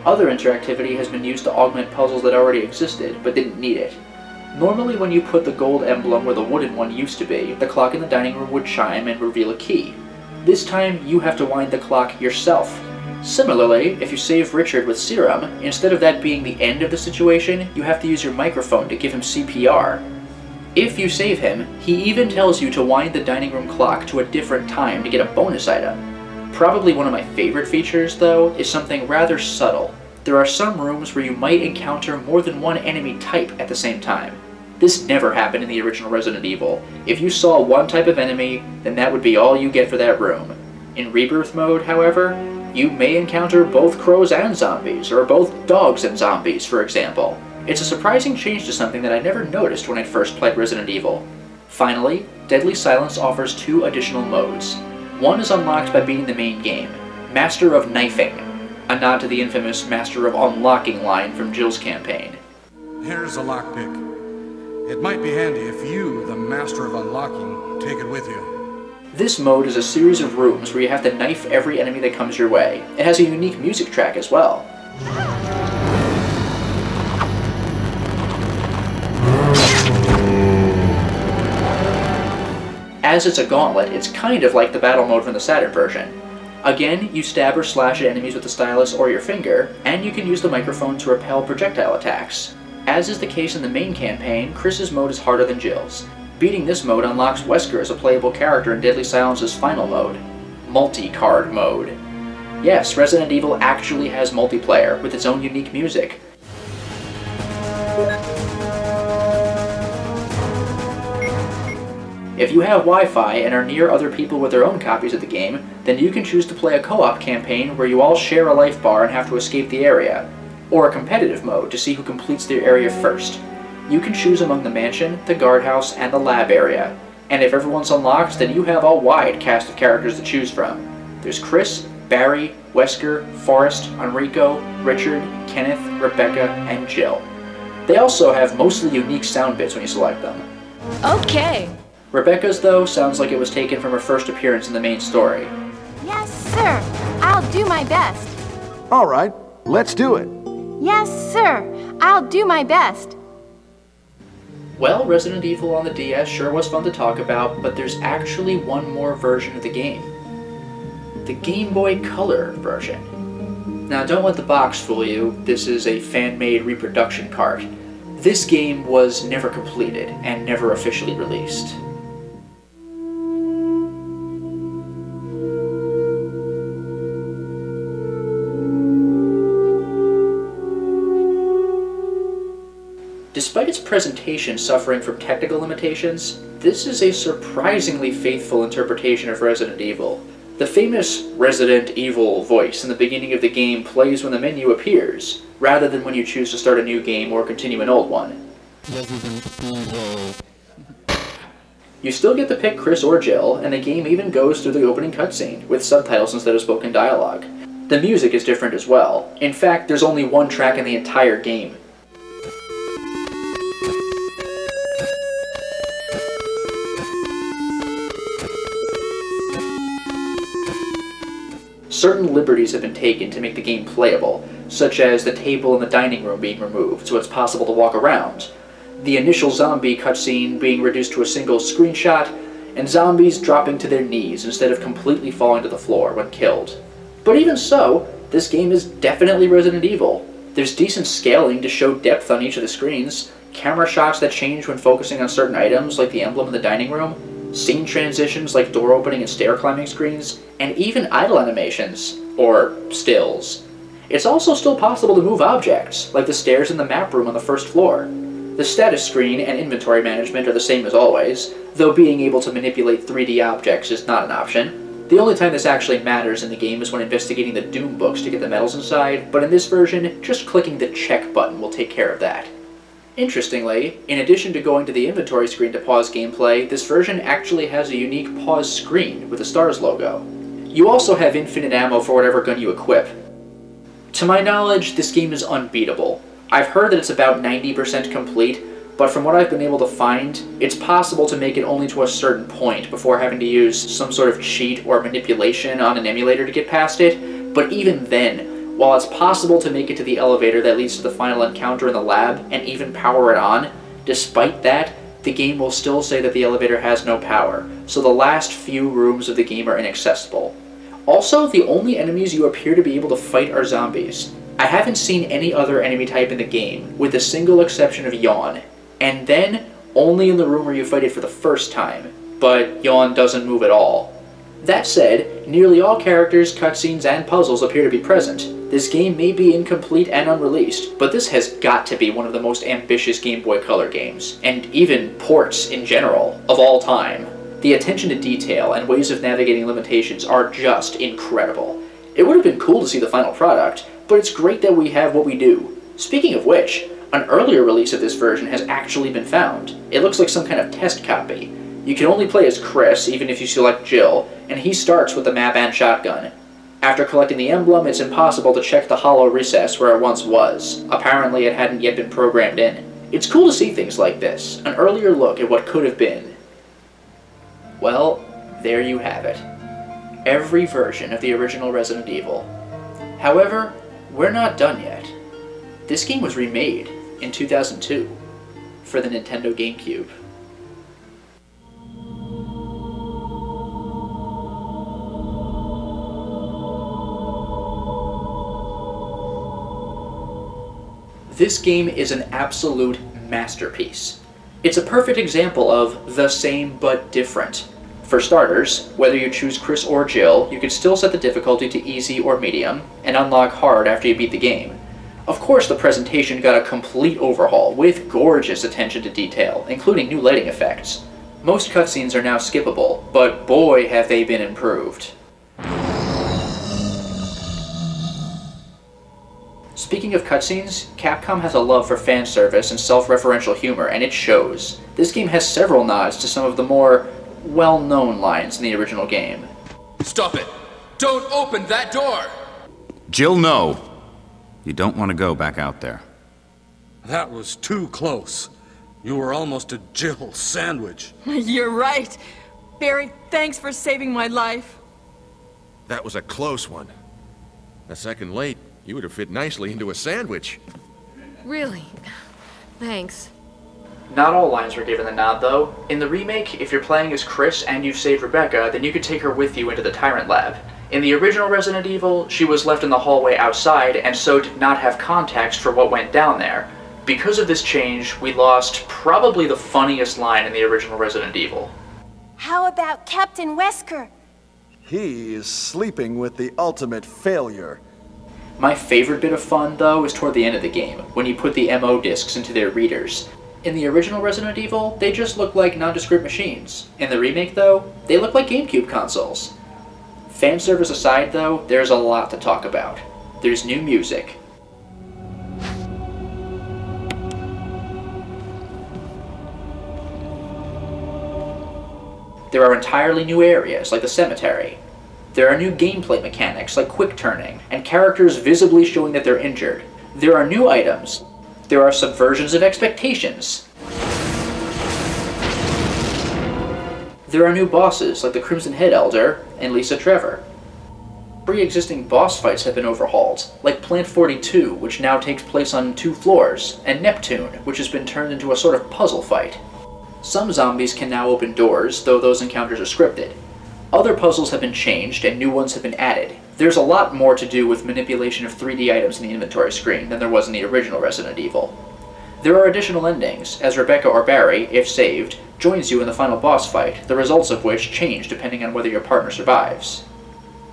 Other interactivity has been used to augment puzzles that already existed, but didn't need it. Normally when you put the gold emblem where the wooden one used to be, the clock in the dining room would chime and reveal a key. This time, you have to wind the clock yourself. Similarly, if you save Richard with serum, instead of that being the end of the situation, you have to use your microphone to give him CPR. If you save him, he even tells you to wind the dining room clock to a different time to get a bonus item. Probably one of my favorite features, though, is something rather subtle. There are some rooms where you might encounter more than one enemy type at the same time. This never happened in the original Resident Evil. If you saw one type of enemy, then that would be all you get for that room. In Rebirth mode, however, you may encounter both crows and zombies, or both dogs and zombies, for example. It's a surprising change to something that I never noticed when I first played Resident Evil. Finally, Deadly Silence offers 2 additional modes. One is unlocked by beating the main game, Master of Knifing, a nod to the infamous Master of Unlocking line from Jill's campaign. Here's a lockpick. It might be handy if you, the master of unlocking, take it with you. This mode is a series of rooms where you have to knife every enemy that comes your way. It has a unique music track as well. As it's a gauntlet, it's kind of like the battle mode from the Saturn version. Again, you stab or slash at enemies with the stylus or your finger, and you can use the microphone to repel projectile attacks. As is the case in the main campaign, Chris's mode is harder than Jill's. Beating this mode unlocks Wesker as a playable character in Deadly Silence's final mode, multi-card mode. Yes, Resident Evil actually has multiplayer, with its own unique music. If you have Wi-Fi and are near other people with their own copies of the game, then you can choose to play a co-op campaign where you all share a life bar and have to escape the area, or a competitive mode to see who completes their area first. You can choose among the mansion, the guardhouse, and the lab area, and if everyone's unlocked, then you have a wide cast of characters to choose from. There's Chris, Barry, Wesker, Forrest, Enrico, Richard, Kenneth, Rebecca, and Jill. They also have mostly unique sound bits when you select them. Okay. Rebecca's, though, sounds like it was taken from her first appearance in the main story. Yes, sir. I'll do my best. All right, let's do it. Yes, sir. I'll do my best. Well, Resident Evil on the DS sure was fun to talk about, but there's actually one more version of the game. The Game Boy Color version. Now, don't let the box fool you. This is a fan-made reproduction cart. This game was never completed and never officially released. Despite its presentation suffering from technical limitations, this is a surprisingly faithful interpretation of Resident Evil. The famous Resident Evil voice in the beginning of the game plays when the menu appears, rather than when you choose to start a new game or continue an old one. You still get to pick Chris or Jill, and the game even goes through the opening cutscene, with subtitles instead of spoken dialogue. The music is different as well. In fact, there's only one track in the entire game. Certain liberties have been taken to make the game playable, such as the table in the dining room being removed so it's possible to walk around, the initial zombie cutscene being reduced to a single screenshot, and zombies dropping to their knees instead of completely falling to the floor when killed. But even so, this game is definitely Resident Evil. There's decent scaling to show depth on each of the screens, camera shots that change when focusing on certain items like the emblem in the dining room, scene transitions like door opening and stair climbing screens, and even idle animations, or stills. It's also still possible to move objects, like the stairs in the map room on the first floor. The status screen and inventory management are the same as always, though being able to manipulate 3D objects is not an option. The only time this actually matters in the game is when investigating the Doom books to get the medals inside, but in this version, just clicking the check button will take care of that. Interestingly, in addition to going to the inventory screen to pause gameplay, this version actually has a unique pause screen with the STARS logo. You also have infinite ammo for whatever gun you equip. To my knowledge, this game is unbeatable. I've heard that it's about 90% complete, but from what I've been able to find, it's possible to make it only to a certain point before having to use some sort of cheat or manipulation on an emulator to get past it, but even then, while it's possible to make it to the elevator that leads to the final encounter in the lab, and even power it on, despite that, the game will still say that the elevator has no power, so the last few rooms of the game are inaccessible. Also, the only enemies you appear to be able to fight are zombies. I haven't seen any other enemy type in the game, with the single exception of Yawn, and then only in the room where you fight it for the first time, but Yawn doesn't move at all. That said, nearly all characters, cutscenes, and puzzles appear to be present. This game may be incomplete and unreleased, but this has got to be one of the most ambitious Game Boy Color games, and even ports in general, of all time. The attention to detail and ways of navigating limitations are just incredible. It would have been cool to see the final product, but it's great that we have what we do. Speaking of which, an earlier release of this version has actually been found. It looks like some kind of test copy. You can only play as Chris, even if you select Jill, and he starts with the map and shotgun. After collecting the emblem, it's impossible to check the hollow recess where it once was. Apparently it hadn't yet been programmed in. It's cool to see things like this, an earlier look at what could have been. Well, there you have it. Every version of the original Resident Evil. However, we're not done yet. This game was remade in 2002 for the Nintendo GameCube. This game is an absolute masterpiece. It's a perfect example of the same but different. For starters, whether you choose Chris or Jill, you can still set the difficulty to easy or medium, and unlock hard after you beat the game. Of course, the presentation got a complete overhaul, with gorgeous attention to detail, including new lighting effects. Most cutscenes are now skippable, but boy have they been improved. Speaking of cutscenes, Capcom has a love for fan service and self-referential humor, and it shows. This game has several nods to some of the more well-known lines in the original game. Stop it! Don't open that door! Jill, no. You don't want to go back out there. That was too close. You were almost a Jill sandwich. You're right. Barry, thanks for saving my life. That was a close one. A second late, you would have fit nicely into a sandwich. Really? Thanks. Not all lines were given the nod, though. In the remake, if you're playing as Chris and you've saved Rebecca, then you could take her with you into the Tyrant Lab. In the original Resident Evil, she was left in the hallway outside, and so did not have context for what went down there. Because of this change, we lost probably the funniest line in the original Resident Evil. How about Captain Wesker? He is sleeping with the ultimate failure. My favorite bit of fun, though, is toward the end of the game, when you put the MO discs into their readers. In the original Resident Evil, they just looked like nondescript machines. In the remake, though, they look like GameCube consoles. Fan service aside, though, there's a lot to talk about. There's new music. There are entirely new areas, like the cemetery. There are new gameplay mechanics, like quick turning, and characters visibly showing that they're injured. There are new items. There are subversions of expectations. There are new bosses, like the Crimson Head Elder and Lisa Trevor. Pre-existing boss fights have been overhauled, like Plant 42, which now takes place on 2 floors, and Neptune, which has been turned into a sort of puzzle fight. Some zombies can now open doors, though those encounters are scripted. Other puzzles have been changed, and new ones have been added. There's a lot more to do with manipulation of 3D items in the inventory screen than there was in the original Resident Evil. There are additional endings, as Rebecca or Barry, if saved, joins you in the final boss fight, the results of which change depending on whether your partner survives.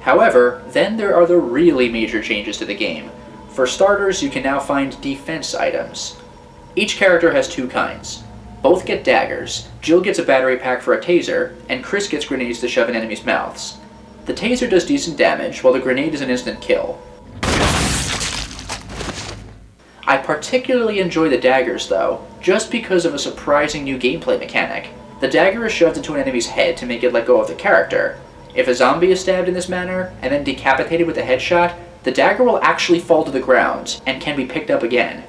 However, then there are the really major changes to the game. For starters, you can now find defense items. Each character has 2 kinds. Both get daggers, Jill gets a battery pack for a taser, and Chris gets grenades to shove in enemies' mouths. The taser does decent damage, while the grenade is an instant kill. I particularly enjoy the daggers, though, just because of a surprising new gameplay mechanic. The dagger is shoved into an enemy's head to make it let go of the character. If a zombie is stabbed in this manner, and then decapitated with a headshot, the dagger will actually fall to the ground, and can be picked up again.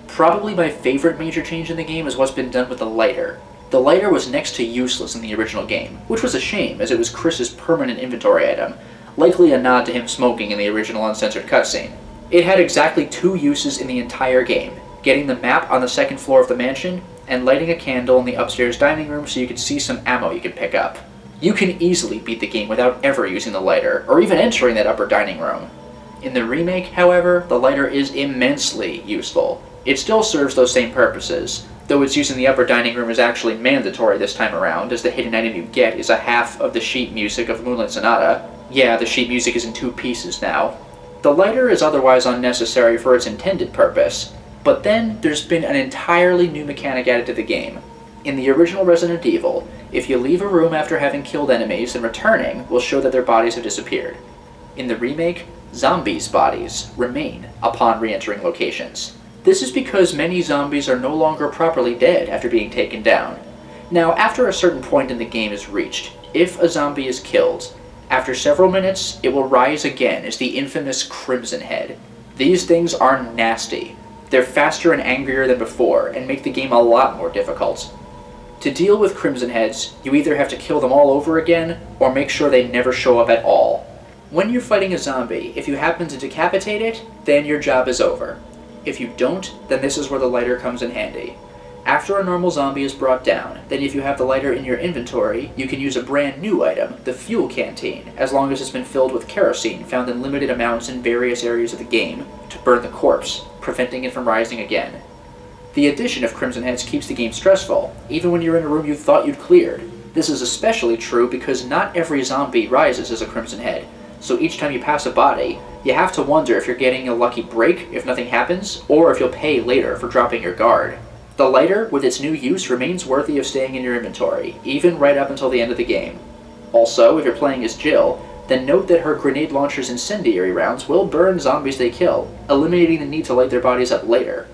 Probably my favorite major change in the game is what's been done with the lighter. The lighter was next to useless in the original game, which was a shame as it was Chris's permanent inventory item, likely a nod to him smoking in the original uncensored cutscene. It had exactly 2 uses in the entire game, getting the map on the 2nd floor of the mansion, and lighting a candle in the upstairs dining room so you could see some ammo you could pick up. You can easily beat the game without ever using the lighter, or even entering that upper dining room. In the remake, however, the lighter is immensely useful. It still serves those same purposes, though its use in the upper dining room is actually mandatory this time around, as the hidden item you get is a half of the sheet music of Moonlight Sonata. Yeah, the sheet music is in 2 pieces now. The lighter is otherwise unnecessary for its intended purpose, but then there's been an entirely new mechanic added to the game. In the original Resident Evil, if you leave a room after having killed enemies, then returning will show that their bodies have disappeared. In the remake, zombies' bodies remain upon re-entering locations. This is because many zombies are no longer properly dead after being taken down. Now, after a certain point in the game is reached, if a zombie is killed, After several minutes, it will rise again as the infamous Crimson Head. These things are nasty. They're faster and angrier than before, and make the game a lot more difficult. To deal with Crimson Heads, you either have to kill them all over again, or make sure they never show up at all. When you're fighting a zombie, if you happen to decapitate it, then your job is over. If you don't, then this is where the lighter comes in handy. After a normal zombie is brought down, then if you have the lighter in your inventory, you can use a brand new item, the fuel canteen, as long as it's been filled with kerosene found in limited amounts in various areas of the game, to burn the corpse, preventing it from rising again. The addition of Crimson Heads keeps the game stressful, even when you're in a room you thought you'd cleared. This is especially true because not every zombie rises as a Crimson Head, so each time you pass a body, you have to wonder if you're getting a lucky break if nothing happens, or if you'll pay later for dropping your guard. The lighter, with its new use, remains worthy of staying in your inventory, even right up until the end of the game. Also, if you're playing as Jill, then note that her grenade launcher's incendiary rounds will burn zombies they kill, eliminating the need to light their bodies up later.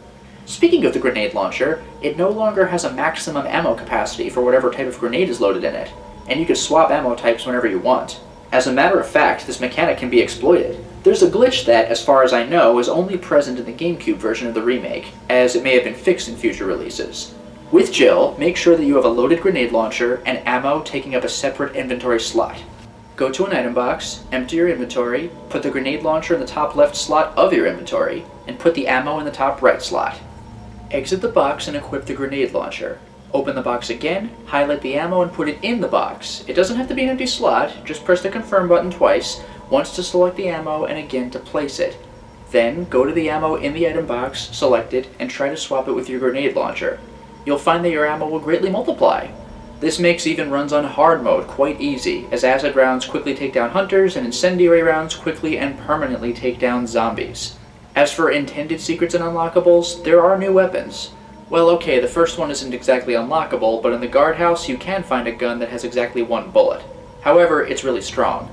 Speaking of the grenade launcher, it no longer has a maximum ammo capacity for whatever type of grenade is loaded in it, and you can swap ammo types whenever you want. As a matter of fact, this mechanic can be exploited. There's a glitch that, as far as I know, is only present in the GameCube version of the remake, as it may have been fixed in future releases. With Jill, make sure that you have a loaded grenade launcher and ammo taking up a separate inventory slot. Go to an item box, empty your inventory, put the grenade launcher in the top left slot of your inventory, and put the ammo in the top right slot. Exit the box and equip the grenade launcher. Open the box again, highlight the ammo and put it in the box. It doesn't have to be an empty slot, just press the confirm button twice, once to select the ammo and again to place it. Then go to the ammo in the item box, select it, and try to swap it with your grenade launcher. You'll find that your ammo will greatly multiply. This makes even runs on hard mode quite easy, as acid rounds quickly take down hunters and incendiary rounds quickly and permanently take down zombies. As for intended secrets and unlockables, there are new weapons. Well, okay, the first one isn't exactly unlockable, but in the guardhouse you can find a gun that has exactly one bullet. However, it's really strong.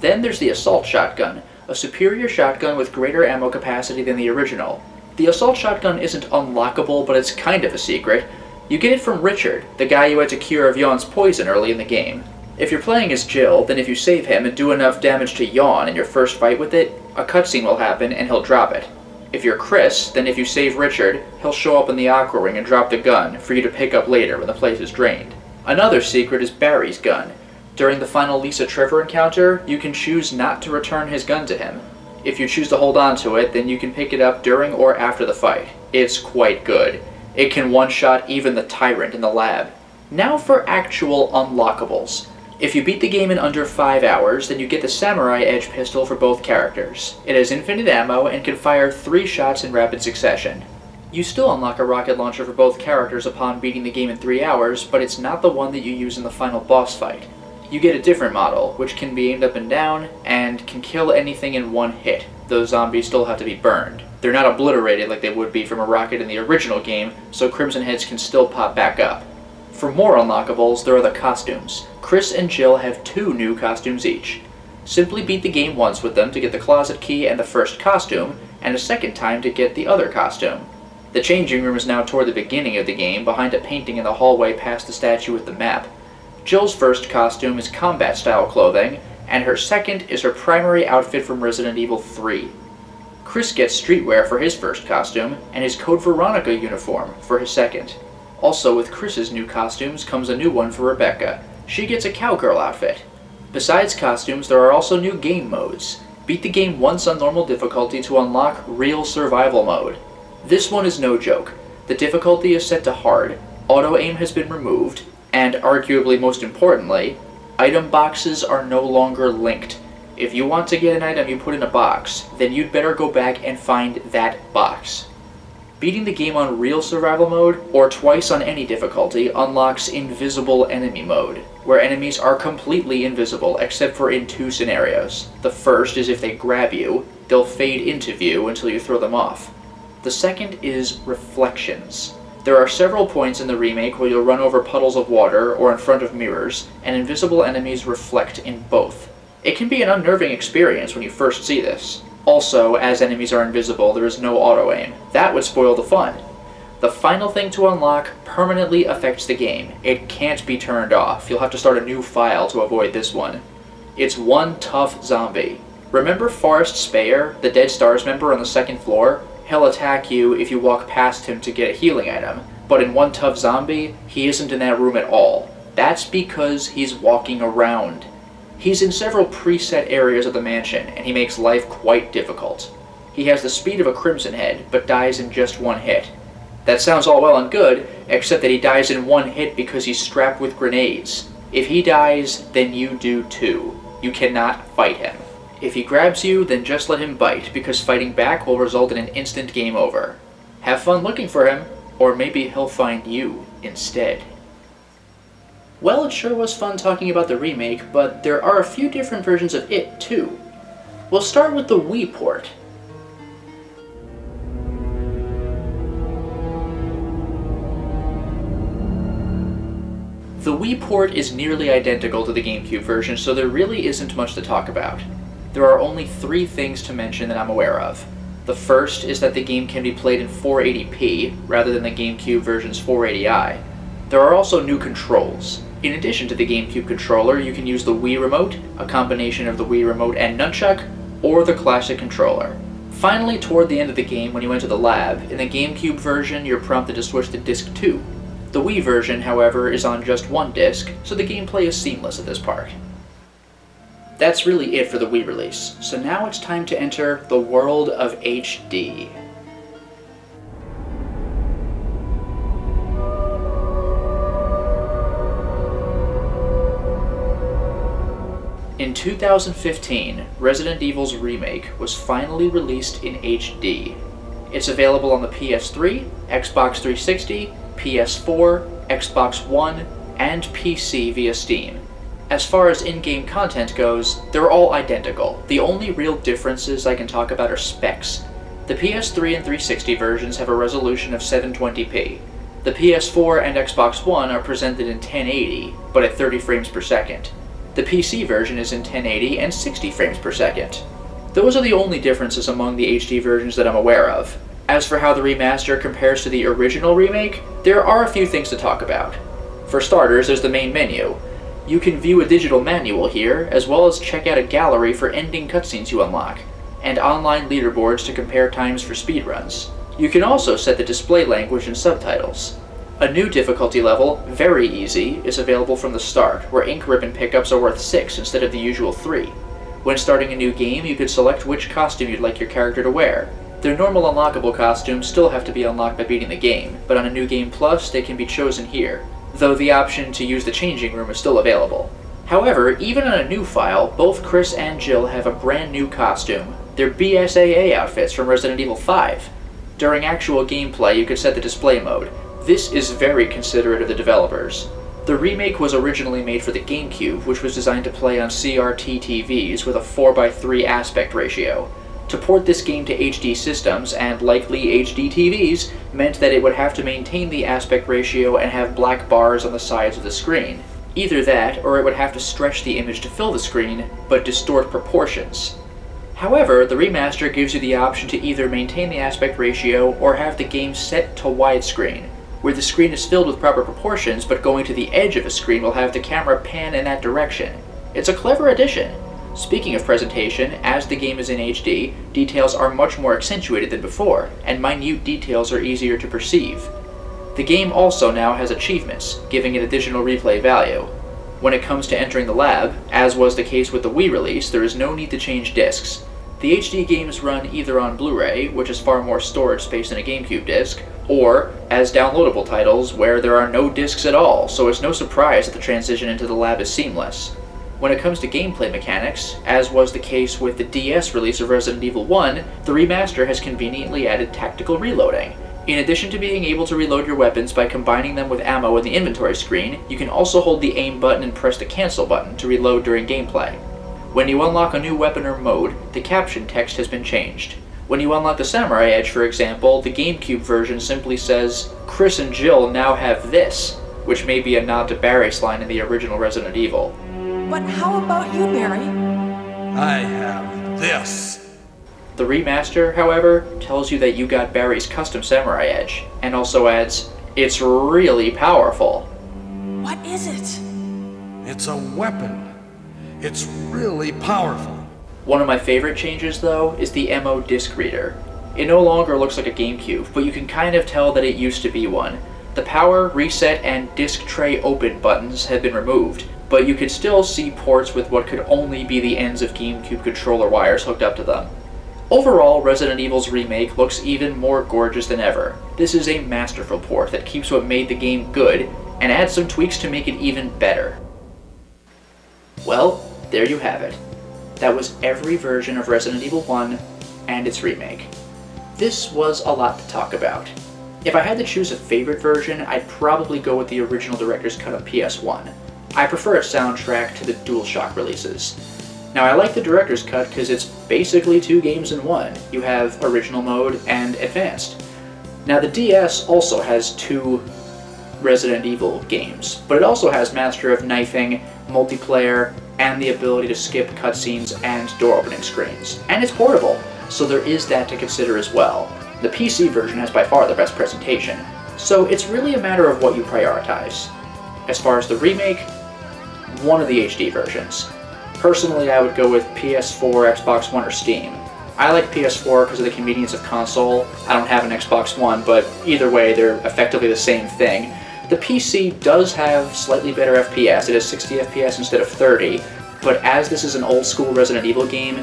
Then there's the assault shotgun, a superior shotgun with greater ammo capacity than the original. The assault shotgun isn't unlockable, but it's kind of a secret. You get it from Richard, the guy you had to cure of Yawn's poison early in the game. If you're playing as Jill, then if you save him and do enough damage to Yawn in your first fight with it, a cutscene will happen and he'll drop it. If you're Chris, then if you save Richard, he'll show up in the Aqua Ring and drop the gun for you to pick up later when the place is drained. Another secret is Barry's gun. During the final Lisa Trevor encounter, you can choose not to return his gun to him. If you choose to hold on to it, then you can pick it up during or after the fight. It's quite good. It can one-shot even the Tyrant in the lab. Now for actual unlockables. If you beat the game in under 5 hours, then you get the Samurai Edge pistol for both characters. It has infinite ammo and can fire 3 shots in rapid succession. You still unlock a rocket launcher for both characters upon beating the game in 3 hours, but it's not the one that you use in the final boss fight. You get a different model, which can be aimed up and down, and can kill anything in one hit. Those zombies still have to be burned. They're not obliterated like they would be from a rocket in the original game, so Crimson Heads can still pop back up. For more unlockables, there are the costumes. Chris and Jill have 2 new costumes each. Simply beat the game once with them to get the closet key and the first costume, and a second time to get the other costume. The changing room is now toward the beginning of the game, behind a painting in the hallway past the statue with the map. Jill's first costume is combat-style clothing, and her second is her primary outfit from Resident Evil 3. Chris gets streetwear for his first costume, and his Code Veronica uniform for his second. Also with Chris's new costumes comes a new one for Rebecca. She gets a cowgirl outfit. Besides costumes, there are also new game modes. Beat the game once on normal difficulty to unlock Real Survival Mode. This one is no joke. The difficulty is set to hard, auto-aim has been removed, and arguably most importantly, item boxes are no longer linked. If you want to get an item you put in a box, then you'd better go back and find that box. Beating the game on Real Survival Mode, or twice on any difficulty, unlocks Invisible Enemy Mode, where enemies are completely invisible except for in 2 scenarios. The first is if they grab you, they'll fade into view until you throw them off. The second is Reflections. There are several points in the remake where you'll run over puddles of water or in front of mirrors, and invisible enemies reflect in both. It can be an unnerving experience when you first see this. Also, as enemies are invisible, there is no auto-aim. That would spoil the fun. The final thing to unlock permanently affects the game. It can't be turned off. You'll have to start a new file to avoid this one. It's one tough zombie. Remember Forrest Speyer, the Dead Stars member on the second floor? He'll attack you if you walk past him to get a healing item, but in One Tough Zombie, he isn't in that room at all. That's because he's walking around. He's in several preset areas of the mansion, and he makes life quite difficult. He has the speed of a Crimson Head, but dies in just one hit. That sounds all well and good, except that he dies in one hit because he's strapped with grenades. If he dies, then you do too. You cannot fight him. If he grabs you, then just let him bite, because fighting back will result in an instant game over. Have fun looking for him, or maybe he'll find you instead. Well, it sure was fun talking about the remake, but there are a few different versions of it, too. We'll start with the Wii port. The Wii port is nearly identical to the GameCube version, so there really isn't much to talk about. There are only 3 things to mention that I'm aware of. The first is that the game can be played in 480p, rather than the GameCube version's 480i. There are also new controls. In addition to the GameCube controller, you can use the Wii Remote, a combination of the Wii Remote and Nunchuck, or the classic controller. Finally, toward the end of the game, when you enter the lab, in the GameCube version, you're prompted to switch to Disc 2. The Wii version, however, is on just one disc, so the gameplay is seamless at this part. That's really it for the Wii release, so now it's time to enter the world of HD. In 2015, Resident Evil's remake was finally released in HD. It's available on the PS3, Xbox 360, PS4, Xbox One, and PC via Steam. As far as in-game content goes, they're all identical. The only real differences I can talk about are specs. The PS3 and 360 versions have a resolution of 720p. The PS4 and Xbox One are presented in 1080, but at 30 frames per second. The PC version is in 1080 and 60 frames per second. Those are the only differences among the HD versions that I'm aware of. As for how the remaster compares to the original remake, there are a few things to talk about. For starters, there's the main menu. You can view a digital manual here, as well as check out a gallery for ending cutscenes you unlock, and online leaderboards to compare times for speedruns. You can also set the display language and subtitles. A new difficulty level, Very Easy, is available from the start, where ink ribbon pickups are worth 6 instead of the usual 3. When starting a new game, you can select which costume you'd like your character to wear. Their normal unlockable costumes still have to be unlocked by beating the game, but on a New Game Plus, they can be chosen here, though the option to use the changing room is still available. However, even on a new file, both Chris and Jill have a brand new costume. They're BSAA outfits from Resident Evil 5. During actual gameplay, you can set the display mode. This is very considerate of the developers. The remake was originally made for the GameCube, which was designed to play on CRT TVs with a 4:3 aspect ratio. To port this game to HD systems, and likely HD TVs, meant that it would have to maintain the aspect ratio and have black bars on the sides of the screen. Either that, or it would have to stretch the image to fill the screen, but distort proportions. However, the remaster gives you the option to either maintain the aspect ratio or have the game set to widescreen, where the screen is filled with proper proportions, but going to the edge of a screen will have the camera pan in that direction. It's a clever addition. Speaking of presentation, as the game is in HD, details are much more accentuated than before, and minute details are easier to perceive. The game also now has achievements, giving it additional replay value. When it comes to entering the lab, as was the case with the Wii release, there is no need to change discs. The HD games run either on Blu-ray, which is far more storage space than a GameCube disc, or as downloadable titles where there are no discs at all, so it's no surprise that the transition into the lab is seamless. When it comes to gameplay mechanics, as was the case with the DS release of Resident Evil 1, the remaster has conveniently added tactical reloading. In addition to being able to reload your weapons by combining them with ammo in the inventory screen, you can also hold the aim button and press the cancel button to reload during gameplay. When you unlock a new weapon or mode, the caption text has been changed. When you unlock the Samurai Edge, for example, the GameCube version simply says, "Chris and Jill now have this," which may be a nod to Barry's line in the original Resident Evil. But how about you, Barry? I have this. The remaster, however, tells you that you got Barry's custom Samurai Edge, and also adds, "It's really powerful." What is it? It's a weapon. It's really powerful. One of my favorite changes, though, is the MO disc reader. It no longer looks like a GameCube, but you can kind of tell that it used to be one. The power, reset, and disc tray open buttons have been removed, but you can still see ports with what could only be the ends of GameCube controller wires hooked up to them. Overall, Resident Evil's remake looks even more gorgeous than ever. This is a masterful port that keeps what made the game good, and adds some tweaks to make it even better. Well, there you have it. That was every version of Resident Evil 1 and its remake. This was a lot to talk about. If I had to choose a favorite version, I'd probably go with the original director's cut on PS1. I prefer its soundtrack to the DualShock releases. Now, I like the director's cut because it's basically 2 games in one. You have original mode and advanced. Now, the DS also has 2 Resident Evil games, but it also has Master of Knifing, multiplayer, and the ability to skip cutscenes and door opening screens. And it's portable, so there is that to consider as well. The PC version has by far the best presentation, so it's really a matter of what you prioritize. As far as the remake, one of the HD versions. Personally, I would go with PS4, Xbox One, or Steam. I like PS4 because of the convenience of console. I don't have an Xbox One, but either way, they're effectively the same thing. The PC does have slightly better FPS. It has 60 FPS instead of 30, but as this is an old-school Resident Evil game,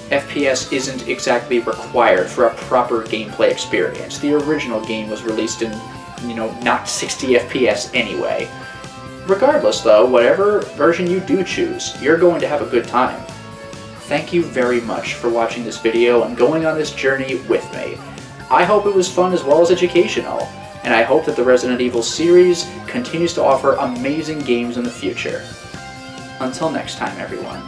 FPS isn't exactly required for a proper gameplay experience. The original game was released in, not 60 FPS anyway. Regardless though, whatever version you do choose, you're going to have a good time. Thank you very much for watching this video and going on this journey with me. I hope it was fun as well as educational, and I hope that the Resident Evil series continues to offer amazing games in the future. Until next time, everyone.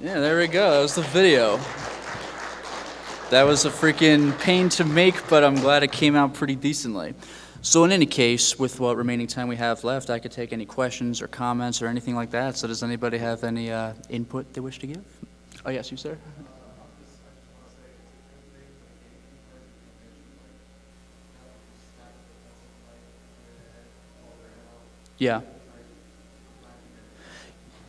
Yeah, there we go. That was the video. That was a freaking pain to make, but I'm glad it came out pretty decently. So in any case, with what remaining time we have left, I could take any questions or comments or anything like that. So does anybody have any input they wish to give? Oh, yes, you, sir. Yeah.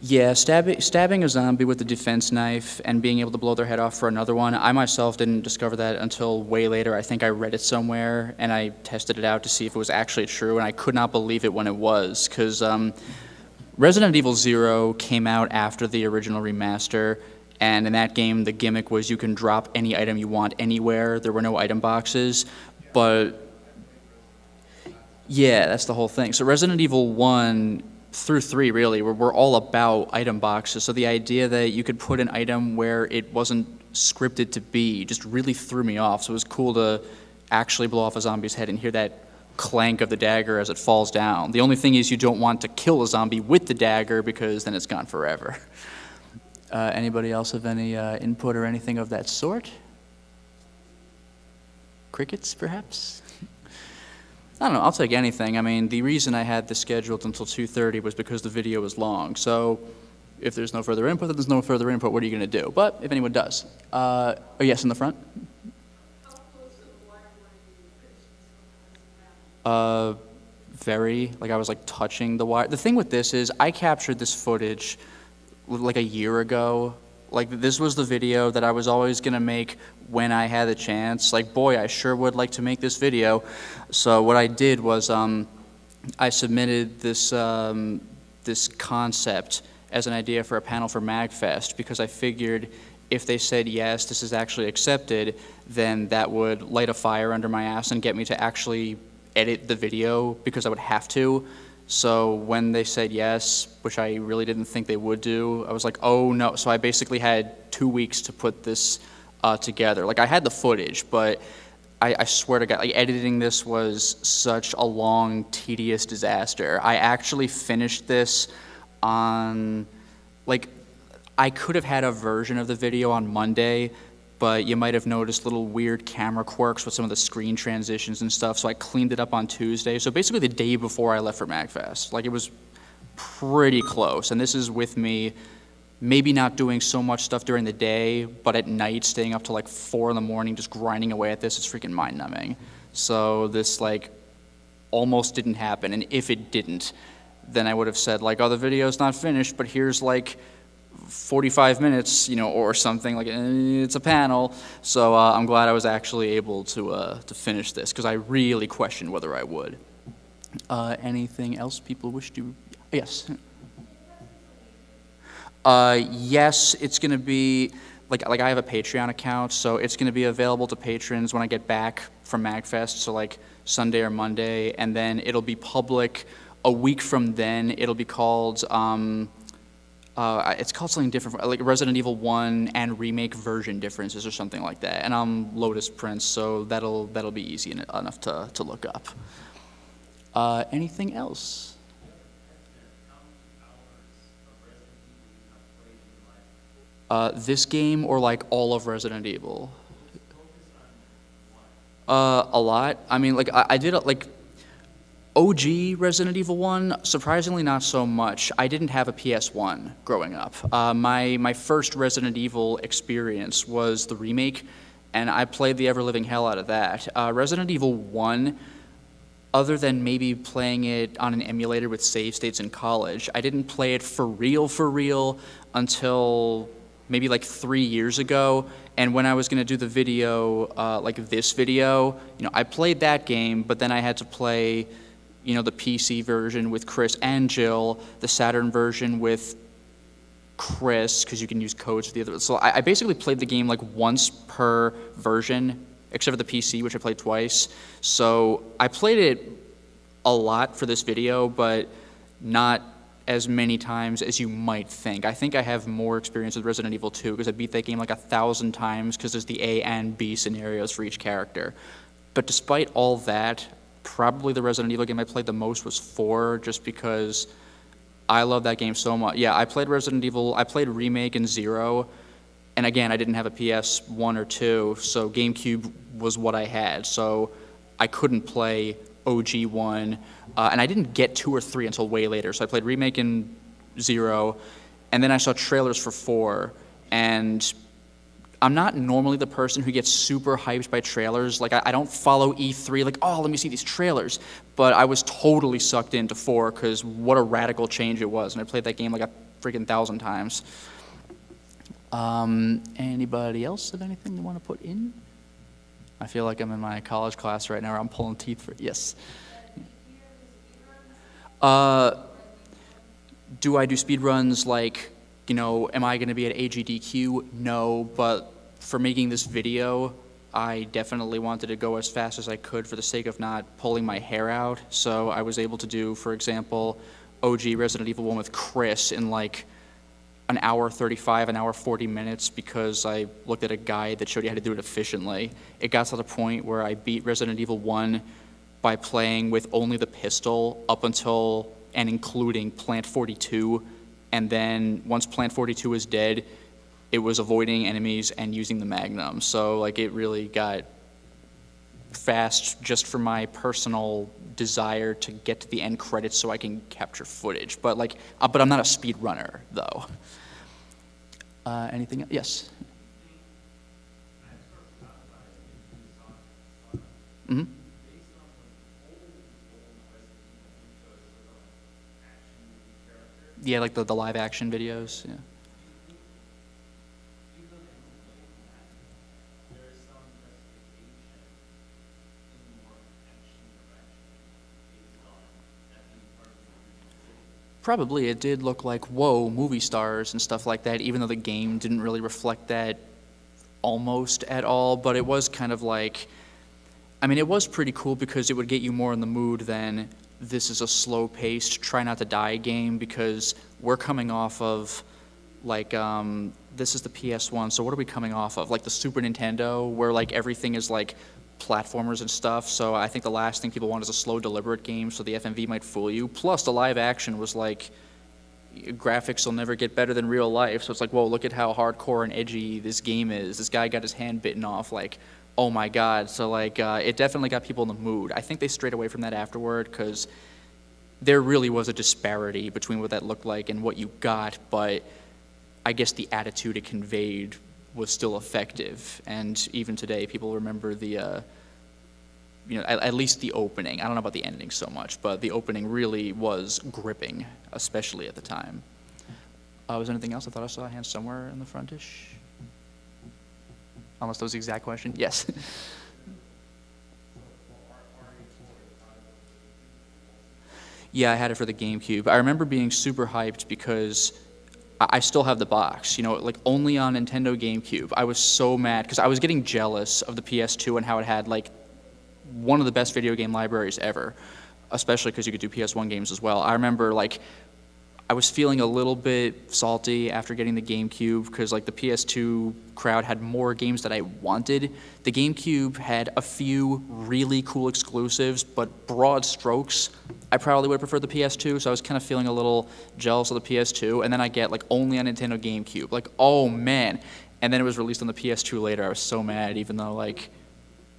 Yeah, stabbing a zombie with a defense knife and being able to blow their head off for another one, I myself didn't discover that until way later. I think I read it somewhere, and I tested it out to see if it was actually true, and I could not believe it when it was, because Resident Evil 0 came out after the original remaster, and in that game, the gimmick was you can drop any item you want anywhere. There were no item boxes, but yeah, that's the whole thing. So Resident Evil 1 through 3 really were all about item boxes, so the idea that you could put an item where it wasn't scripted to be just really threw me off. So it was cool to actually blow off a zombie's head and hear that clank of the dagger as it falls down. The only thing is you don't want to kill a zombie with the dagger because then it's gone forever. Anybody else have any input or anything of that sort? Crickets, perhaps? I don't know, I'll take anything. I mean, the reason I had this scheduled until 2:30 was because the video was long. So if there's no further input, then there's no further input. What are you going to do? But if anyone does. Oh, yes, in the front. Very, like I was like touching the wire. The thing with this is I captured this footage like a year ago. Like this was the video that I was always going to make when I had the chance. Like, boy, I sure would like to make this video. So what I did was I submitted this, this concept as an idea for a panel for MAGFest because I figured if they said, yes, this is actually accepted, then that would light a fire under my ass and get me to actually edit the video because I would have to. So when they said yes, which I really didn't think they would do, I was like, oh no. So I basically had 2 weeks to put this together. Like, I had the footage, but I swear to God, like, editing this was such a long, tedious disaster. I actually finished this on, like, I could have had a version of the video on Monday, but you might have noticed little weird camera quirks with some of the screen transitions and stuff, so I cleaned it up on Tuesday. So basically the day before I left for MAGFest. Like, it was pretty close, and this is with me maybe not doing so much stuff during the day, but at night staying up till like 4 in the morning just grinding away at this. It's freaking mind-numbing. So this, like, almost didn't happen, and if it didn't, then I would have said, like, oh, the video's not finished, but here's, like, 45 minutes, you know, or something, like, it's a panel. So I'm glad I was actually able to finish this, because I really questioned whether I would. Anything else people wish to? Yes. Yes, it's going to be, like I have a Patreon account, so it's going to be available to patrons when I get back from MAGFest, so like Sunday or Monday, and then it'll be public a week from then. It'll be called, it's called something different, like Resident Evil 1 and remake version differences or something like that, and I'm Lotus Prince, so that'll be easy enough to look up. Anything else? This game or like all of Resident Evil? A lot. I mean, like I did like OG Resident Evil 1, surprisingly not so much. I didn't have a PS1 growing up. My first Resident Evil experience was the remake, and I played the ever-living hell out of that. Resident Evil 1, other than maybe playing it on an emulator with save states in college, I didn't play it for real until maybe like 3 years ago. And when I was gonna do the video, like this video, you know, I played that game, but then I had to play, you know, the PC version with Chris and Jill, the Saturn version with Chris, because you can use codes for the other. So I basically played the game like once per version, except for the PC, which I played twice. So I played it a lot for this video, but not as many times as you might think. I think I have more experience with Resident Evil 2 because I beat that game like 1,000 times because there's the A and B scenarios for each character. But despite all that, probably the Resident Evil game I played the most was 4, just because I love that game so much. Yeah, I played Resident Evil, I played Remake and 0, and again, I didn't have a PS1 or 2, so GameCube was what I had, so I couldn't play OG 1, and I didn't get 2 or 3 until way later, so I played Remake and 0, and then I saw trailers for 4, and I'm not normally the person who gets super hyped by trailers. Like, I don't follow E3, like, oh, let me see these trailers. But I was totally sucked into 4, because what a radical change it was. And I played that game like 1,000 times. Anybody else have anything they want to put in? I feel like I'm in my college class right now where I'm pulling teeth for, yes. Do I do speedruns like, you know, am I going to be at AGDQ? No, but for making this video, I definitely wanted to go as fast as I could for the sake of not pulling my hair out. So I was able to do, for example, OG Resident Evil 1 with Chris in like an hour 35, an hour 40 minutes because I looked at a guide that showed you how to do it efficiently. It got to the point where I beat Resident Evil 1 by playing with only the pistol up until and including Plant 42. And then once Plant 42 is dead, it was avoiding enemies and using the Magnum. So like it really got fast just for my personal desire to get to the end credits so I can capture footage. But like, but I'm not a speed runner though. Anything else? Yes. Mm-hmm. Yeah, like the live action videos, yeah. Probably it did look like, whoa, movie stars and stuff like that, even though the game didn't really reflect that almost at all, but it was kind of like, I mean, it was pretty cool because it would get you more in the mood than this is a slow-paced, try not to die game, because we're coming off of, like, this is the PS1, so what are we coming off of? Like the Super Nintendo, where like everything is like platformers and stuff, so I think the last thing people want is a slow, deliberate game, so the FMV might fool you. Plus, the live action was like, graphics will never get better than real life, so it's like, whoa, look at how hardcore and edgy this game is. This guy got his hand bitten off, like, oh my god. So like, it definitely got people in the mood. I think they strayed away from that afterward, because there really was a disparity between what that looked like and what you got, but I guess the attitude it conveyed was still effective, and even today people remember the, you know, at least the opening. I don't know about the ending so much, but the opening really was gripping, especially at the time. Was there anything else? I thought I saw a hand somewhere in the frontish. Unless that was the exact question. Yes. Yeah, I had it for the GameCube. I remember being super hyped because I still have the box, you know, like only on Nintendo GameCube. I was so mad because I was getting jealous of the PS2 and how it had like one of the best video game libraries ever, especially because you could do PS1 games as well. I remember like I was feeling a little bit salty after getting the GameCube because like the PS2 crowd had more games that I wanted. The GameCube had a few really cool exclusives, but broad strokes, I probably would have preferred the PS2, so I was kind of feeling a little jealous of the PS2, and then I get like only on Nintendo GameCube, like, oh man. And then it was released on the PS2 later. I was so mad, even though like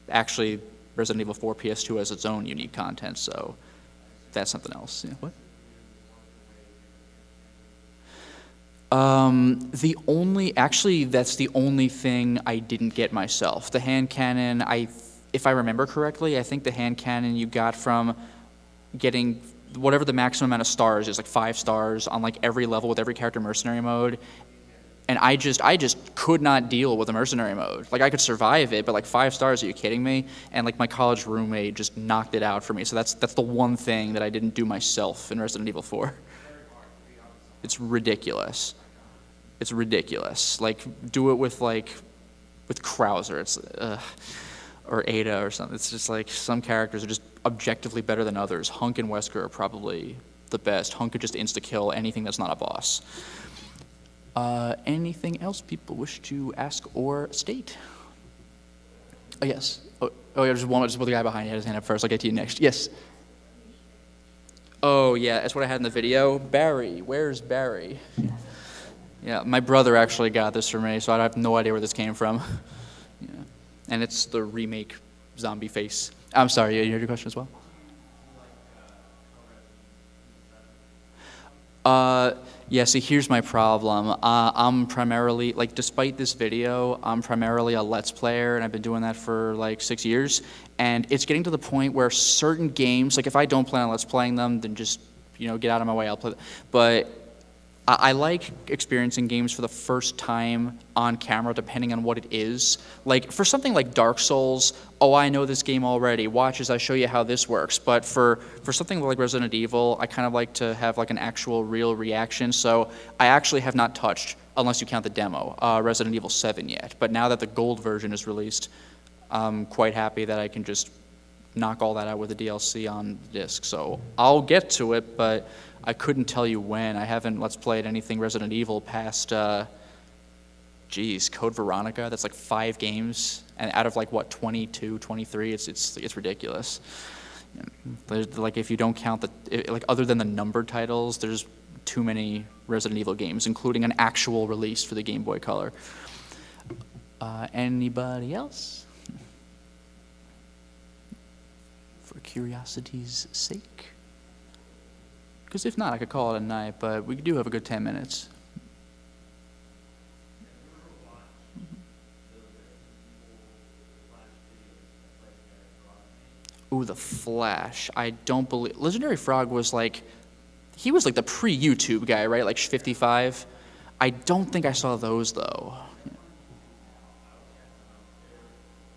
actually Resident Evil 4 PS2 has its own unique content, so that's something else. Yeah. What? Actually, that's the only thing I didn't get myself. The hand cannon, if I remember correctly, I think the hand cannon you got from getting whatever the maximum amount of stars is, like 5 stars on like every level with every character mercenary mode. And I just could not deal with the mercenary mode. Like I could survive it, but like 5 stars, are you kidding me? And like my college roommate just knocked it out for me. So that's the one thing that I didn't do myself in Resident Evil 4. It's ridiculous. It's ridiculous. Like, do it with Krauser, or Ada or something. It's just like some characters are just objectively better than others. Hunk and Wesker are probably the best. Hunk could just insta-kill anything that's not a boss. Anything else people wish to ask or state? Oh, yes. Oh yeah, just the guy behind you had his hand up first. I'll get to you next. Yes. Oh, yeah, that's what I had in the video. Barry, where's Barry? Yeah, my brother actually got this for me, so I have no idea where this came from. Yeah. And it's the remake zombie face. I'm sorry, you heard your question as well? Yeah, see, here's my problem. I'm primarily, like, despite this video, I'm primarily a Let's Player, and I've been doing that for, like, 6 years. And it's getting to the point where certain games, like, if I don't plan on Let's Playing them, then just, you know, get out of my way, I'll play them. But I like experiencing games for the first time on camera, depending on what it is. Like, for something like Dark Souls, oh, I know this game already. Watch as I show you how this works. But for something like Resident Evil, I kind of like to have, like, an actual real reaction. So I actually have not touched, unless you count the demo, Resident Evil 7 yet. But now that the gold version is released, I'm quite happy that I can just knock all that out with the DLC on disc. So I'll get to it, but I couldn't tell you when. I haven't Let's Played anything Resident Evil past, Code Veronica. That's like 5 games, and out of like what, 22, 23, it's ridiculous. There's, like, if you don't count like other than the numbered titles, there's too many Resident Evil games, including an actual release for the Game Boy Color. Anybody else? For curiosity's sake? Because if not, I could call it a night, but we do have a good 10 minutes. Ooh, the Flash. I don't believe... Legendary Frog was like... He was like the pre-YouTube guy, right? Like 55. I don't think I saw those, though.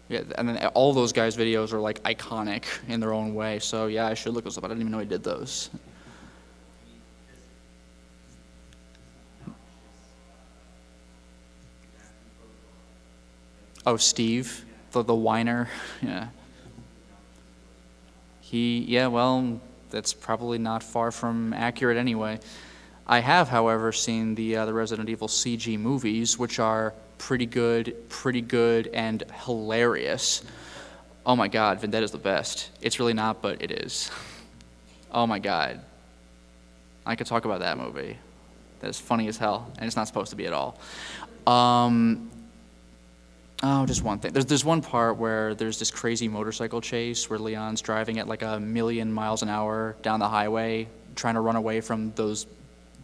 Yeah, and then all those guys' videos are like iconic in their own way. So yeah, I should look those up. I didn't even know he did those. Oh, Steve, the whiner, yeah. Yeah, well, that's probably not far from accurate anyway. I have, however, seen the Resident Evil CG movies, which are pretty good, and hilarious. Oh my God, Vendetta's the best. It's really not, but it is. Oh my God. I could talk about that movie. That is funny as hell, and it's not supposed to be at all. Oh, just one thing. There's one part where there's this crazy motorcycle chase where Leon's driving at like 1,000,000 miles an hour down the highway, trying to run away from those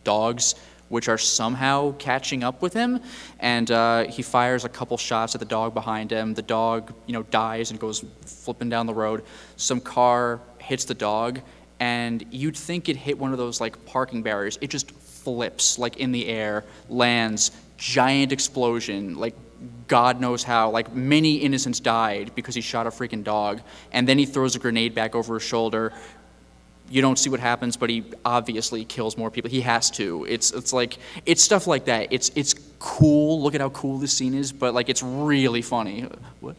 dogs, which are somehow catching up with him. And he fires a couple shots at the dog behind him. The dog, dies and goes flipping down the road. Some car hits the dog, and you'd think it hit one of those like parking barriers. It just flips like in the air, lands, giant explosion, like God knows how, like many innocents died because he shot a freaking dog, and then he throws a grenade back over his shoulder. You don't see what happens, but he obviously kills more people. He has to. It's stuff like that. It's cool. Look at how cool this scene is, but like it's really funny. What?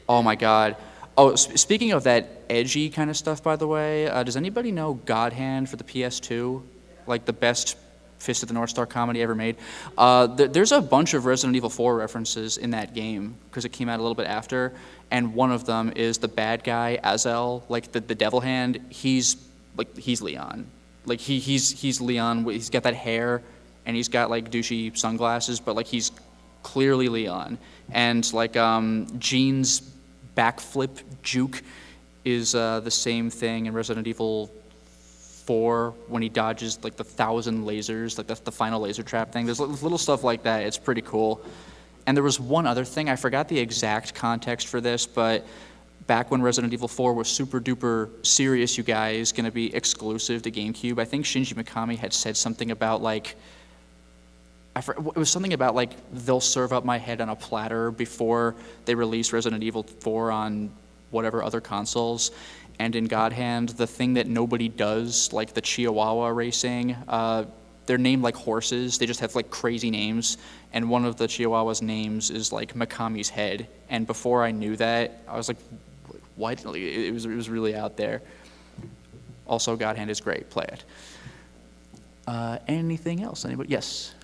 Oh my God. Oh, speaking of that edgy kind of stuff, by the way, does anybody know God Hand for the PS2? Like the best Fist of the North Star comedy ever made. There's a bunch of Resident Evil 4 references in that game because it came out a little bit after, and one of them is the bad guy Azel, like the Devil Hand. He's Leon, like he's Leon. He's got that hair, and he's got like douchey sunglasses, but like he's clearly Leon. And like Gene's backflip juke is the same thing in Resident Evil 4 when he dodges like the 1,000 lasers, like that's the final laser trap thing. There's little stuff like that. It's pretty cool. And there was one other thing. I forgot the exact context for this, but back when Resident Evil 4 was super duper serious, you guys, going to be exclusive to GameCube, I think Shinji Mikami had said something about like, it was something about like they'll serve up my head on a platter before they release Resident Evil 4 on whatever other consoles. And in God Hand, the thing that nobody does, like the Chihuahua racing, they're named like horses. They just have like crazy names. And one of the Chihuahua's names is like Mikami's head. And before I knew that, I was like, what? It was really out there. Also, God Hand is great. Play it. Anything else? Anybody? Yes.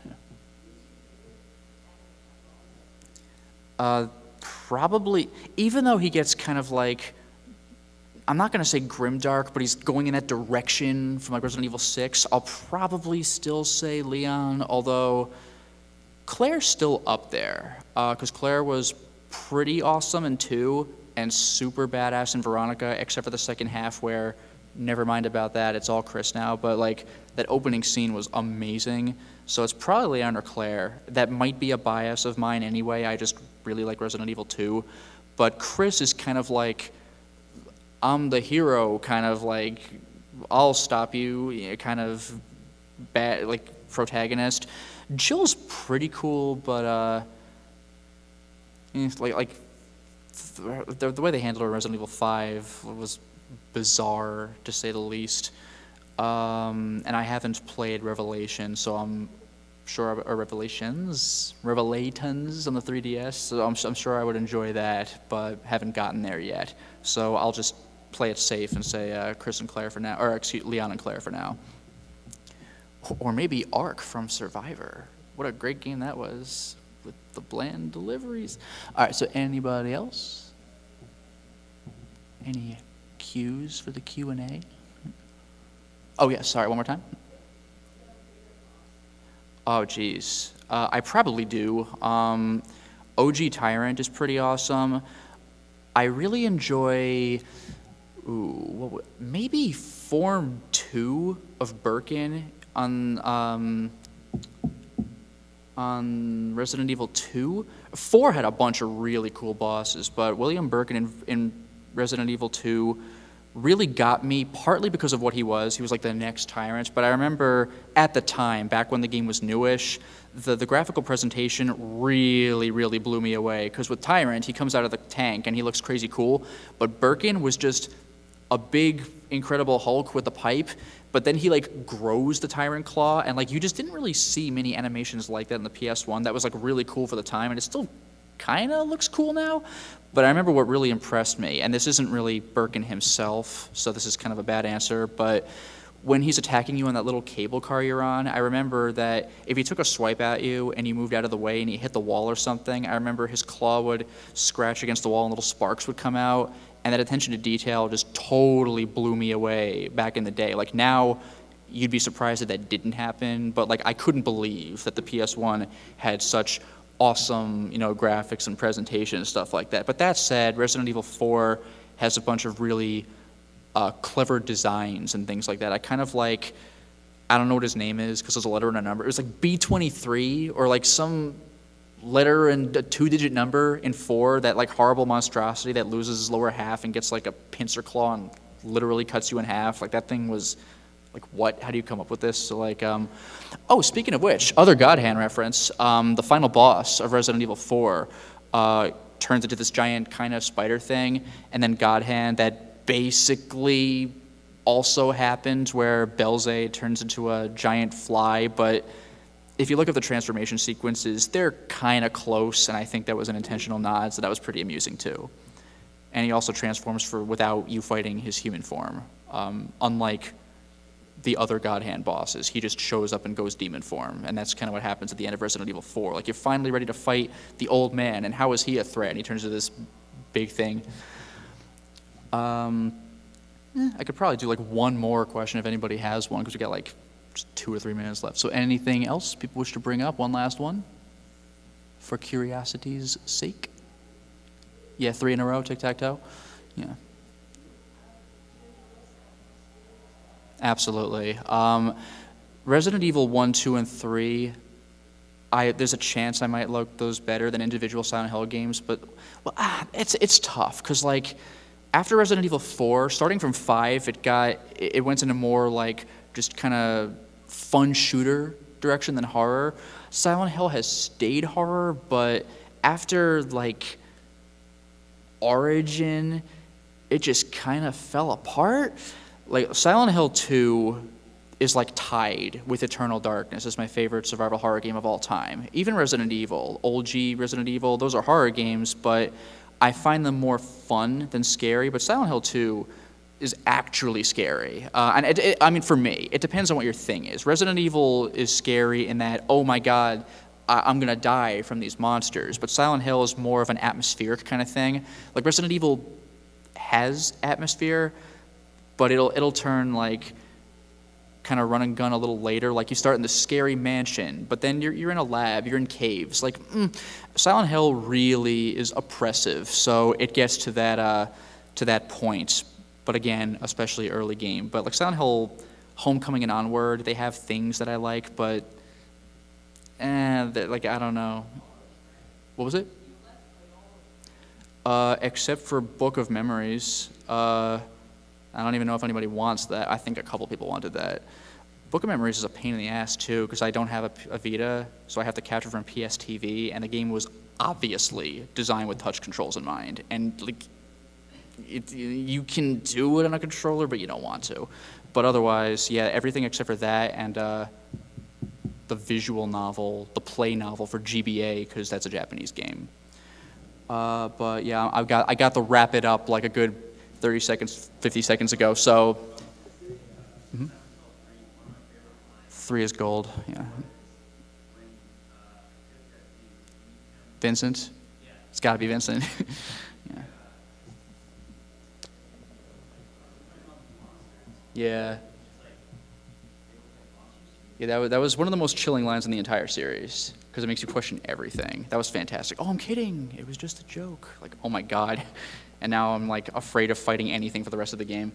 Probably, even though he gets kind of like, I'm not going to say grimdark, but he's going in that direction from like Resident Evil 6. I'll probably still say Leon, although Claire's still up there, because Claire was pretty awesome in 2 and super badass in Veronica, except for the second half where, never mind about that, it's all Chris now, but like that opening scene was amazing. So it's probably Leon or Claire. That might be a bias of mine anyway. I just really like Resident Evil 2. But Chris is kind of like, I'm the hero, kind of like, I'll stop you, kind of bad, like protagonist. Jill's pretty cool, but like the way they handled her in Resident Evil 5 was bizarre, to say the least. And I haven't played Revelation, so I'm sure, or Revelations on the 3DS, so I'm sure I would enjoy that, but haven't gotten there yet. So I'll just play it safe and say Chris and Claire for now, or excuse Leon and Claire for now. Or maybe Ark from Survivor. What a great game that was, with the bland deliveries. All right, so anybody else? Any cues for the Q&A? Oh, yeah, sorry, one more time. Oh, geez. I probably do. OG Tyrant is pretty awesome. I really enjoy, maybe Form 2 of Birkin on Resident Evil 2. 4 had a bunch of really cool bosses, but William Birkin in Resident Evil 2 really got me, partly because of what he was. He was like the next Tyrant, but I remember at the time, back when the game was newish, the graphical presentation really, really blew me away, because with Tyrant, he comes out of the tank and he looks crazy cool, but Birkin was just a big, incredible Hulk with a pipe, but then he like grows the Tyrant Claw, and like you just didn't really see many animations like that in the PS1. That was like really cool for the time, and it still kind of looks cool now, But I remember what really impressed me, and this isn't really Birkin himself, so this is kind of a bad answer, but when he's attacking you on that little cable car you're on, I remember that if he took a swipe at you and you moved out of the way and he hit the wall or something, I remember his claw would scratch against the wall and little sparks would come out, and that attention to detail just totally blew me away back in the day. Like now, you'd be surprised that that didn't happen, but like I couldn't believe that the PS1 had such awesome, graphics and presentation and stuff like that. But that said, Resident Evil 4 has a bunch of really clever designs and things like that. I kind of like, I don't know what his name is because there's a letter and a number. It was like B23 or like some letter and a 2-digit number in 4, that like horrible monstrosity that loses his lower half and gets like a pincer claw and literally cuts you in half. Like that thing was like, what? How do you come up with this? So like, oh, speaking of which, other God Hand reference, the final boss of Resident Evil 4 turns into this giant kind of spider thing, and then God Hand that basically also happened where Belze turns into a giant fly, but if you look at the transformation sequences, they're kind of close, and I think that was an intentional nod, so that was pretty amusing too. And he also transforms without you fighting his human form, unlike the other God Hand bosses. He just shows up and goes demon form, and that's kind of what happens at the end of Resident Evil 4. Like, you're finally ready to fight the old man, and how is he a threat? And he turns into this big thing. I could probably do like one more question if anybody has one, because we got like just 2 or 3 minutes left. So anything else people wish to bring up? One last one? For curiosity's sake? Yeah, 3 in a row, tic-tac-toe? Yeah. Absolutely. Resident Evil 1, 2, and 3, there's a chance I might like those better than individual Silent Hill games, but well, it's tough, because like, after Resident Evil 4, starting from 5, it went in a more like just kind of fun shooter direction than horror. Silent Hill has stayed horror, but after like Origin, it just kind of fell apart. Like Silent Hill 2 is like tied with Eternal Darkness as my favorite survival horror game of all time. Even Resident Evil, old Resident Evil, those are horror games, but I find them more fun than scary. But Silent Hill 2 is actually scary. And I mean, for me, it depends on what your thing is. Resident Evil is scary in that, oh my God, I'm gonna die from these monsters. But Silent Hill is more of an atmospheric kind of thing. Like Resident Evil has atmosphere, but it'll turn like kind of run and gun a little later. Like you start in the scary mansion, but then you're in a lab, you're in caves. Like Silent Hill really is oppressive, so it gets to that point. But again, especially early game. But like Silent Hill, Homecoming and onward, they have things that I like, but like I don't know. What was it? Except for Book of Memories. I don't even know if anybody wants that. I think a couple people wanted that. Book of Memories is a pain in the ass too, because I don't have a Vita, so I have to capture from PSTV, and the game was obviously designed with touch controls in mind. And like, you can do it on a controller, but you don't want to. But otherwise, yeah, everything except for that and the visual novel, the play novel for GBA, because that's a Japanese game. But yeah, I got to wrap it up like a good 30 seconds, 50 seconds ago, so 3 is gold, yeah. Vincent? It's gotta be Vincent. Yeah. Yeah, that was one of the most chilling lines in the entire series, because it makes you question everything. That was fantastic. Oh, I'm kidding. It was just a joke. Like, oh my God. And now I'm like afraid of fighting anything for the rest of the game.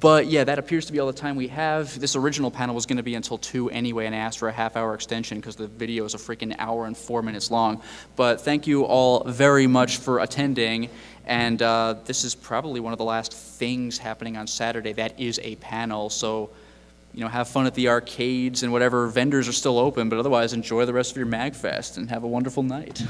But yeah, that appears to be all the time we have. This original panel was going to be until 2 anyway, and I asked for a half-hour extension because the video is a freaking hour and 4 minutes long. But thank you all very much for attending. And this is probably one of the last things happening on Saturday that is a panel. So, you know, have fun at the arcades and whatever vendors are still open. But otherwise, enjoy the rest of your MAGFest and have a wonderful night.